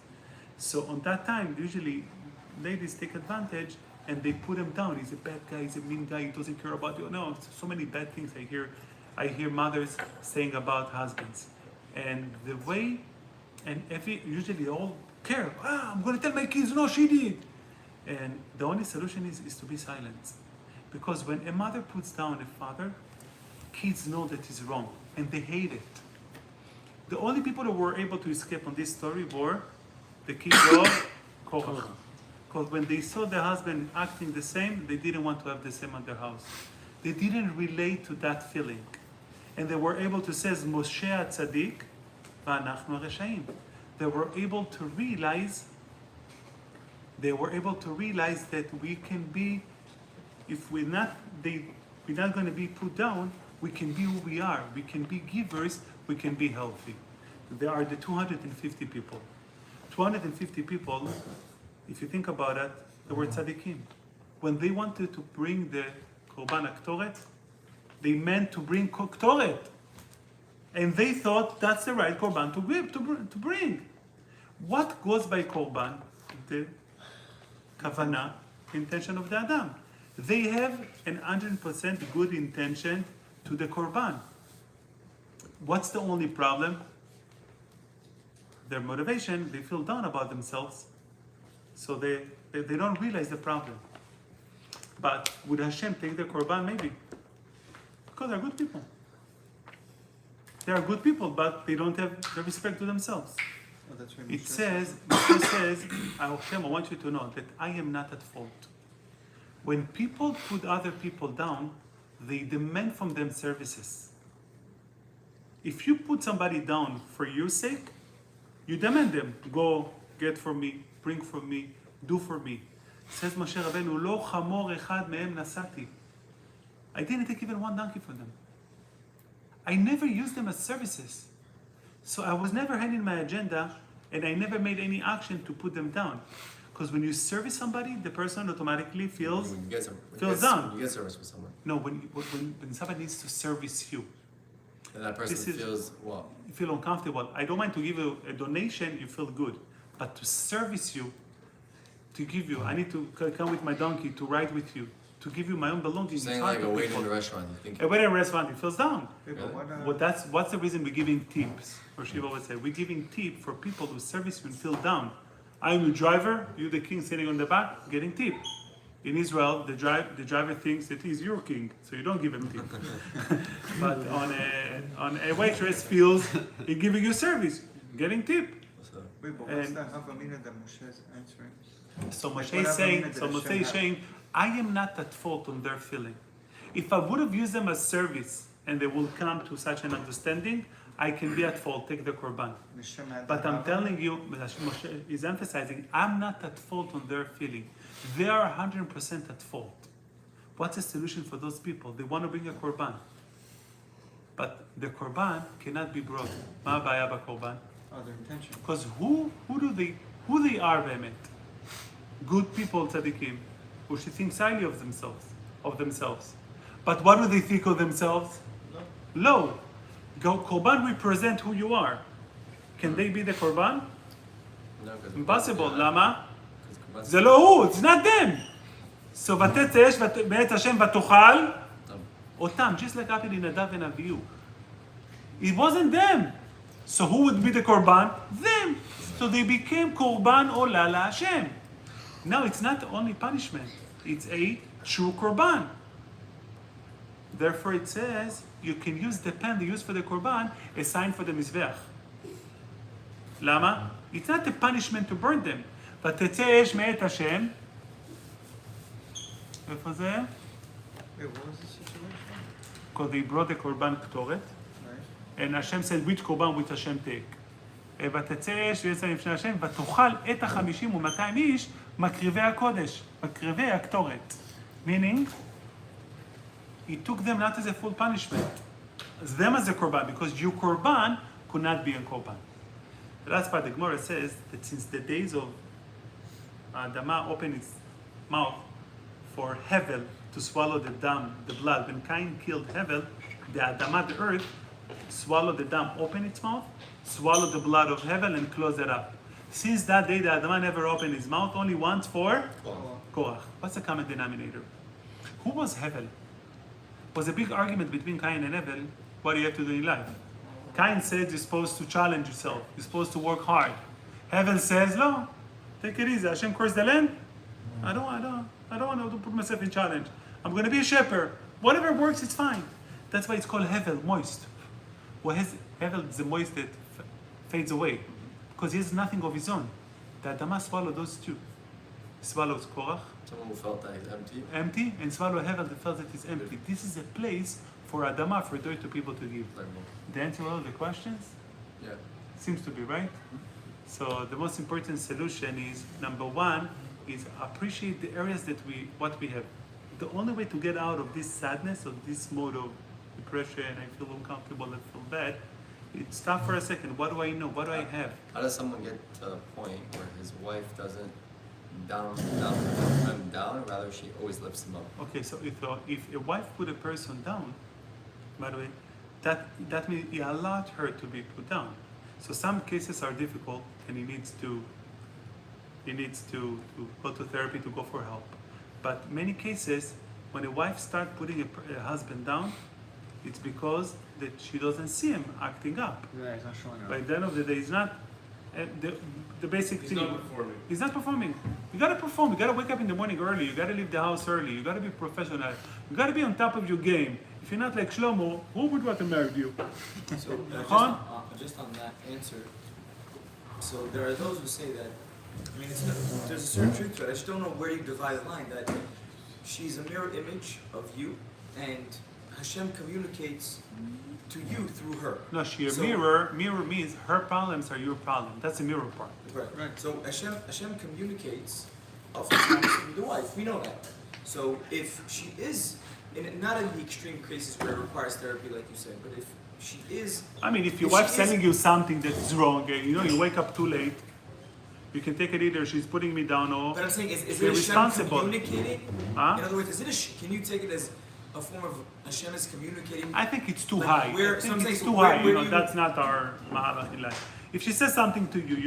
[SPEAKER 1] So on that time, usually ladies take advantage and they put him down. He's a bad guy, he's a mean guy, he doesn't care about you. No, so many bad things I hear mothers saying about husbands. And the way, usually they all care. I'm going to tell my kids, no, she did. And the only solution is to be silent. Because when a mother puts down a father, kids know that he's wrong and they hate it. The only people that were able to escape on this story were the kids of Korach. Because when they saw the husband acting the same, they didn't want to have the same at their house. They didn't relate to that feeling. And they were able to say, Moshe HaTzadik, v'anachnu HaReshaim. They were able to realize that we can be, if we're not going to be put down, we can be who we are. We can be givers, we can be healthy. There are the 250 people. 250 people, if you think about it, they were tzaddikim. When they wanted to bring the korban aktoret, they meant to bring ktoret. And they thought that's the right korban to bring. What goes by korban? The kavanah, intention of the Adam. They have an 100% good intention to the korban. What's the only problem? Their motivation, they feel down about themselves, so they don't realize the problem. But would Hashem take their korban? Maybe. Because they're good people. They are good people, but they don't have the respect to themselves. It says, Hashem, I want you to know that I am not at fault. When people put other people down, they demand from them services. If you put somebody down for your sake, you demand them, go, get for me, bring for me, do for me. Says Moshe Rabbeinu, Lo chamor echad mehem nasati. I didn't take even one donkey for them. I never used them as services. So I was never handing my agenda, and I never made any action to put them down. Because when you service somebody, the person automatically feels down.
[SPEAKER 6] When you get service from someone.
[SPEAKER 1] No, when somebody needs to service you.
[SPEAKER 6] And that person feels what?
[SPEAKER 1] You feel uncomfortable. I don't mind to give you a donation, you feel good. But to service you, to give you, I need to come with my donkey to ride with you, to give you my own belongings.
[SPEAKER 6] You're saying like a waiter in a restaurant, you think?
[SPEAKER 1] A waiter in a restaurant, it feels down.
[SPEAKER 6] Really?
[SPEAKER 1] What's the reason we're giving tips? Or Shiva would say, we're giving tip for people who service you and feel down. I'm your driver, you're the king sitting on the back, getting tip. In Israel, the driver thinks that he's your king, so you don't give him tip. But on a waitress feels he's giving you service. getting tip.
[SPEAKER 5] Wait, but
[SPEAKER 1] And-
[SPEAKER 5] what's that Havamina that Moshe is answering?
[SPEAKER 1] So
[SPEAKER 5] Like
[SPEAKER 1] Moshe
[SPEAKER 5] what
[SPEAKER 1] is saying,
[SPEAKER 5] Havamina did
[SPEAKER 1] so Moshe
[SPEAKER 5] Hashem
[SPEAKER 1] is
[SPEAKER 5] have?
[SPEAKER 1] saying, I am not at fault on their feeling. If I would have used them as service and they will come to such an understanding, I can be at fault, take the korban.
[SPEAKER 5] Hashem had
[SPEAKER 1] But
[SPEAKER 5] the
[SPEAKER 1] I'm
[SPEAKER 5] Hava?
[SPEAKER 1] telling you, Moshe is emphasizing, I'm not at fault on their feeling. They are 100% at fault. What's the solution for those people? They want to bring a korban. But the korban cannot be brought. Ma abaya b'korban?
[SPEAKER 5] Oh, their intention.
[SPEAKER 1] Because who they are באמת? Good people, tzaddikim, who should think highly of themselves. But what do they think of themselves? Low. Korban represent who you are. Can they be the korban?
[SPEAKER 6] No, 'cause-
[SPEAKER 1] Impossible.
[SPEAKER 6] Yeah,
[SPEAKER 1] למה?
[SPEAKER 6] 'cause
[SPEAKER 1] זה לא הוא, it's not them. So ותצא אש בעת השם ותאכל אותם, just like happened in Nadav and Avihu. It wasn't them. So who would be the korban? Them. So they became korban olah LaHashem. Now it's not only punishment, it's a true korban. Therefore it says you can use the pen they use for the korban, a sign for the mizbeach. למה? It's not a punishment to burn them. ותצא אש מאת השם. איפה זה?
[SPEAKER 5] Wait, what was the situation?
[SPEAKER 1] Because they brought the korban ktoret.
[SPEAKER 5] Right?
[SPEAKER 1] And Hashem said, which korban which Hashem take? ותצא אש ויצא לפני השם, ותאכל את 50 ו200 איש מקריבי הקודש, מקריבי הקטורת. Meaning, he took them not as a full punishment, as them as a korban, because your korban could not be a korban. The last part, the Gemara says that since the days of Adama opened its mouth for Hevel to swallow the dam, the blood, when Cain killed Hevel, the Adama, the earth, swallowed the dam, opened its mouth, swallowed the blood of Hevel and closed it up. Since that day, the Adama never opened his mouth, only once for Korach. What's the common denominator? Who was Hevel? It was a big argument between Cain and Hevel. What do you have to do in life? Cain said you're supposed to challenge yourself. You're supposed to work hard. Hevel says, no, take it easy. Hashem cursed the land. I don't want to put myself in challenge. I'm going to be a shepherd. Whatever works, it's fine. That's why it's called Hevel, moist. Hevel is the moist that fades away. Because he has nothing of his own. The Adama swallowed those two. He swallows Korach,
[SPEAKER 6] Someone who felt that he's
[SPEAKER 1] empty, and swallow Hevel that felt that he's empty. This is a place for Adama, for dirt to people to give. The answer to all the questions?
[SPEAKER 6] Yeah.
[SPEAKER 1] Seems to be right. So the most important solution is, number one, is appreciate the areas that what we have. The only way to get out of this sadness, of this mode of depression, I feel uncomfortable, I feel bad, is stop for a second. What do I know? What do I have?
[SPEAKER 6] How does someone get to a point where his wife doesn't down, or rather she always lifts him up?
[SPEAKER 1] Okay, so if a wife put a person down, by the way, that means he allowed her to be put down. So some cases are difficult, and he needs to go to therapy to go for help. But many cases, when a wife starts putting a husband down, it's because that she doesn't see him acting up.
[SPEAKER 9] Yeah, he's not showing up.
[SPEAKER 1] By the end of the day, he's not. The basic
[SPEAKER 2] He's
[SPEAKER 1] thing.
[SPEAKER 2] not performing.
[SPEAKER 1] He's not performing. You gotta perform. You gotta wake up in the morning early. You gotta leave the house early. You gotta be professional. You gotta be on top of your game. If you're not like Shlomo, who would want to marry you?
[SPEAKER 8] So
[SPEAKER 1] Huh?
[SPEAKER 8] just on that answer, so there are those who say that, I mean, there's a certain truth to it. I just don't know where you divide the line. That she's a mirror image of you, and Hashem communicates to you through her.
[SPEAKER 1] No, she a
[SPEAKER 8] So-
[SPEAKER 1] mirror. Mirror means her problems are your problem. That's the mirror part.
[SPEAKER 8] Right. So Hashem communicates oftentimes through the wife. We know that. So if she is, not in the extreme cases where it requires therapy, like you said, but if she is,
[SPEAKER 1] I mean, if your
[SPEAKER 8] If
[SPEAKER 1] wife's
[SPEAKER 8] she is-
[SPEAKER 1] telling you something that's wrong, you wake up too late, you can take it either she's putting me down or
[SPEAKER 8] but I'm saying, is
[SPEAKER 1] You're
[SPEAKER 8] it Hashem
[SPEAKER 1] responsible.
[SPEAKER 8] communicating?
[SPEAKER 1] Huh?
[SPEAKER 8] In other words, can you take it as a form of Hashem is communicating?
[SPEAKER 1] I think it's too
[SPEAKER 8] Like,
[SPEAKER 1] high.
[SPEAKER 8] where-
[SPEAKER 1] I
[SPEAKER 8] so I'm
[SPEAKER 1] think
[SPEAKER 8] saying,
[SPEAKER 1] it's
[SPEAKER 8] so
[SPEAKER 1] too
[SPEAKER 8] where-
[SPEAKER 1] high.
[SPEAKER 8] where do you-
[SPEAKER 1] That's not our mahalach in life. If she says something to you,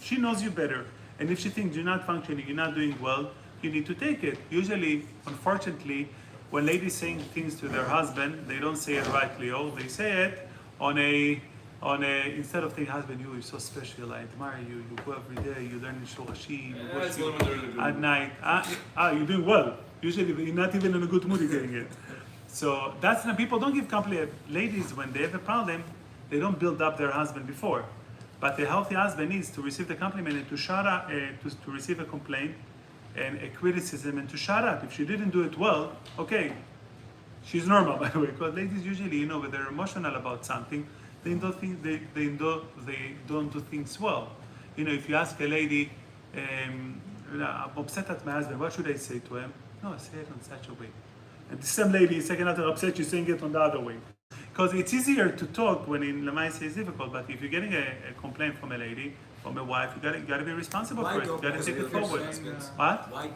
[SPEAKER 1] she knows you better. And if she thinks you're not functioning, you're not doing well, you need to take it. Usually, unfortunately, when ladies saying things to their husband, they don't say it rightly. Oh, they say it on a instead of saying, husband, you're so special. I admire you. You go every day. You learn in shorashim. You
[SPEAKER 2] That's
[SPEAKER 1] worship
[SPEAKER 2] when they're in a good
[SPEAKER 1] at
[SPEAKER 2] mood.
[SPEAKER 1] night. You're doing well. Usually, you're not even in a good mood. You're getting it. So that's when people don't give compliment. Ladies, when they have a problem, they don't build up their husband before. But a healthy husband needs to receive the compliment and to shut up, to receive a complaint and a criticism and to shut up. If she didn't do it well, okay, she's normal, by the way, because ladies usually, you know, when they're emotional about something, they don't do things well. You know, if you ask a lady, I'm upset at my husband, what should I say to him? No, say it in such a way. And the same lady, second after upset, she's saying it on the other way. Because it's easier to talk when in Lamaisa it's difficult, but if you're getting a complaint from a lady, from a wife, you gotta be responsible for it. You gotta take it forward. What?
[SPEAKER 8] Why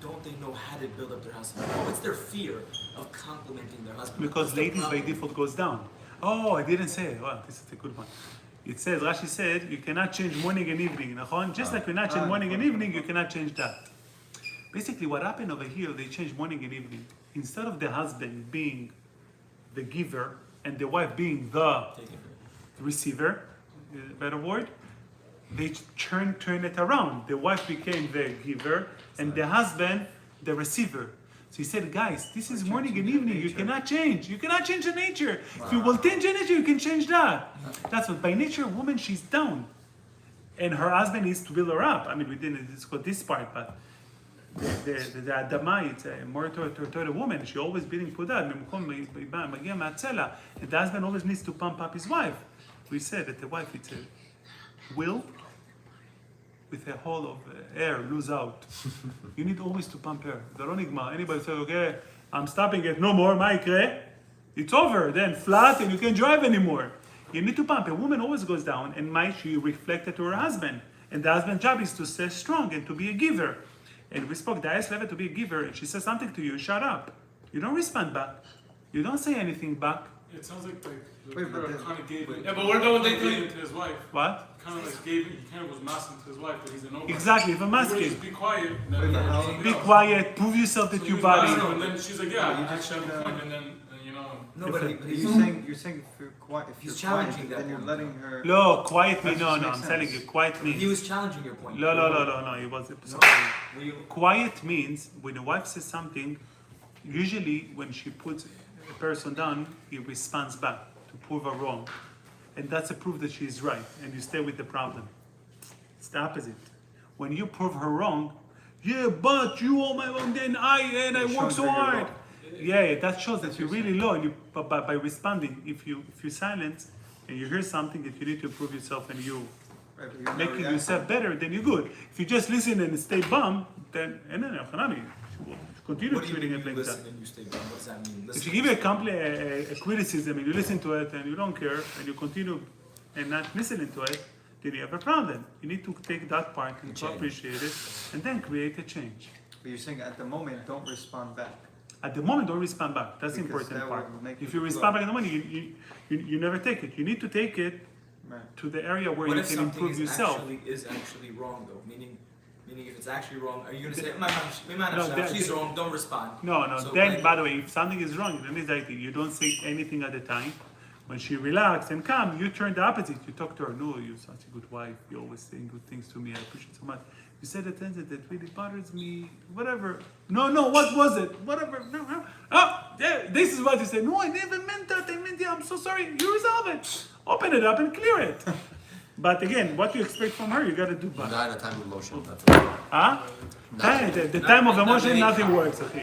[SPEAKER 8] don't they know how to build up their husband? What's their fear of complimenting their husband?
[SPEAKER 1] Because
[SPEAKER 8] What's their
[SPEAKER 1] ladies by
[SPEAKER 8] problem?
[SPEAKER 1] default goes down. Oh, I didn't say it. Wow, this is a good one. It says, Rashi said, you cannot change morning and evening. Just like you cannot change morning and evening, you cannot change that. Basically, what happened over here, they changed morning and evening. Instead of the husband being the giver and the wife being the receiver, better word, they turn it around. The wife became the giver and the husband the receiver. So he said, guys, this is morning and evening. You cannot change. You cannot change the nature. If you will change the nature, you can change that. That's what by nature, a woman, she's down. And her husband needs to build her up. I mean, we didn't discuss this part, but the Adama, it's more to the woman. She always being put out. And the husband always needs to pump up his wife. We said that the wife, it's a will with a hole of air, lose out. You need always to pump air. Anybody says, okay, I'm stopping it, no more, it's over, then flat and you can't drive anymore. You need to pump. A woman always goes down and she reflected to her husband. And the husband's job is to stay strong and to be a giver. And we spoke, the highest level to be a giver, and she says something to you, shut up. You don't respond back. You don't say anything back.
[SPEAKER 10] It sounds like the
[SPEAKER 5] Wait,
[SPEAKER 10] girl
[SPEAKER 5] but
[SPEAKER 10] kind of gave it.
[SPEAKER 2] Yeah, but what about when they
[SPEAKER 10] gave
[SPEAKER 2] tell you?
[SPEAKER 10] it to his wife?
[SPEAKER 1] What?
[SPEAKER 10] Kind of like gave it. He kind of was masking to his wife that he's a nobody.
[SPEAKER 1] Exactly, if I'm
[SPEAKER 10] He
[SPEAKER 1] asking.
[SPEAKER 10] just be quiet. Then
[SPEAKER 5] Wait, but
[SPEAKER 10] he'll do
[SPEAKER 5] how-
[SPEAKER 10] something
[SPEAKER 1] Be
[SPEAKER 10] else.
[SPEAKER 1] quiet, prove yourself
[SPEAKER 10] So
[SPEAKER 1] that
[SPEAKER 10] he
[SPEAKER 1] you
[SPEAKER 10] was
[SPEAKER 1] body.
[SPEAKER 10] masking her, and then she's like, yeah,
[SPEAKER 5] You
[SPEAKER 10] I
[SPEAKER 5] just
[SPEAKER 10] actually have a
[SPEAKER 5] said,
[SPEAKER 10] point, and then you know.
[SPEAKER 8] No, but
[SPEAKER 5] you're
[SPEAKER 8] he's
[SPEAKER 5] saying if you're quiet, if
[SPEAKER 8] He's
[SPEAKER 5] you're quiet,
[SPEAKER 8] challenging that
[SPEAKER 5] then you're
[SPEAKER 8] point.
[SPEAKER 5] letting her.
[SPEAKER 1] No, quiet me,
[SPEAKER 5] That
[SPEAKER 1] no,
[SPEAKER 5] just
[SPEAKER 1] no,
[SPEAKER 5] makes
[SPEAKER 1] I'm telling
[SPEAKER 5] sense.
[SPEAKER 1] you, quiet
[SPEAKER 8] He
[SPEAKER 1] means.
[SPEAKER 8] was challenging your point.
[SPEAKER 1] No, it wasn't.
[SPEAKER 8] Were you?
[SPEAKER 1] Quiet means when a wife says something, usually when she puts a person down, he responds back to prove her wrong. And that's a proof that she's right, and you stay with the problem. It's the opposite. When you prove her wrong, yeah, but you all my wrong, then I work so hard. Yeah, that shows that you're really low. And but by responding, if you silence and you hear something that you need to improve yourself and you
[SPEAKER 5] Right, but you're not
[SPEAKER 1] making
[SPEAKER 5] reacting.
[SPEAKER 1] yourself better, then you're good. If you just listen and stay bum, then continue
[SPEAKER 8] What do you
[SPEAKER 1] treating
[SPEAKER 8] mean
[SPEAKER 1] it
[SPEAKER 8] you
[SPEAKER 1] like
[SPEAKER 8] listen
[SPEAKER 1] that.
[SPEAKER 8] and you stay down? What does that mean?
[SPEAKER 1] If
[SPEAKER 8] Listen
[SPEAKER 1] you give a criticism and you listen to it and you don't care and you continue and not listening to it, then you have a problem. You need to take that part and to
[SPEAKER 6] Change.
[SPEAKER 1] appreciate it and then create a change.
[SPEAKER 5] But you're saying at the moment, don't respond back.
[SPEAKER 1] At the moment, don't respond back. That's the
[SPEAKER 5] Because
[SPEAKER 1] important
[SPEAKER 5] that
[SPEAKER 1] part.
[SPEAKER 5] will make
[SPEAKER 1] If
[SPEAKER 5] you
[SPEAKER 1] you respond back in the moment, you never take it. You need to take it
[SPEAKER 5] Right.
[SPEAKER 1] to the area where
[SPEAKER 8] What
[SPEAKER 1] you
[SPEAKER 8] if
[SPEAKER 1] can
[SPEAKER 8] something
[SPEAKER 1] improve
[SPEAKER 8] is
[SPEAKER 1] yourself.
[SPEAKER 8] actually wrong though? Meaning if it's actually wrong, are you gonna say, she's wrong, don't respond?
[SPEAKER 1] No.
[SPEAKER 8] So,
[SPEAKER 1] Then,
[SPEAKER 8] like-
[SPEAKER 1] by the way, if something is wrong, then it's like you don't say anything at the time. When she relaxed and calm, you turn the opposite. You talk to her. No, you're such a good wife. You're always saying good things to me. I appreciate it so much. You said a sentence that really bothers me. Whatever. No. What was it? Whatever. No. Oh, yeah. This is what you said. No, I never meant that. I meant, yeah, I'm so sorry. You resolve it. Open it up and clear it. But again, what you expect from her, you got to do back.
[SPEAKER 6] Not in a time of emotion. That's all.
[SPEAKER 1] Huh? The time of emotion, nothing works. Okay.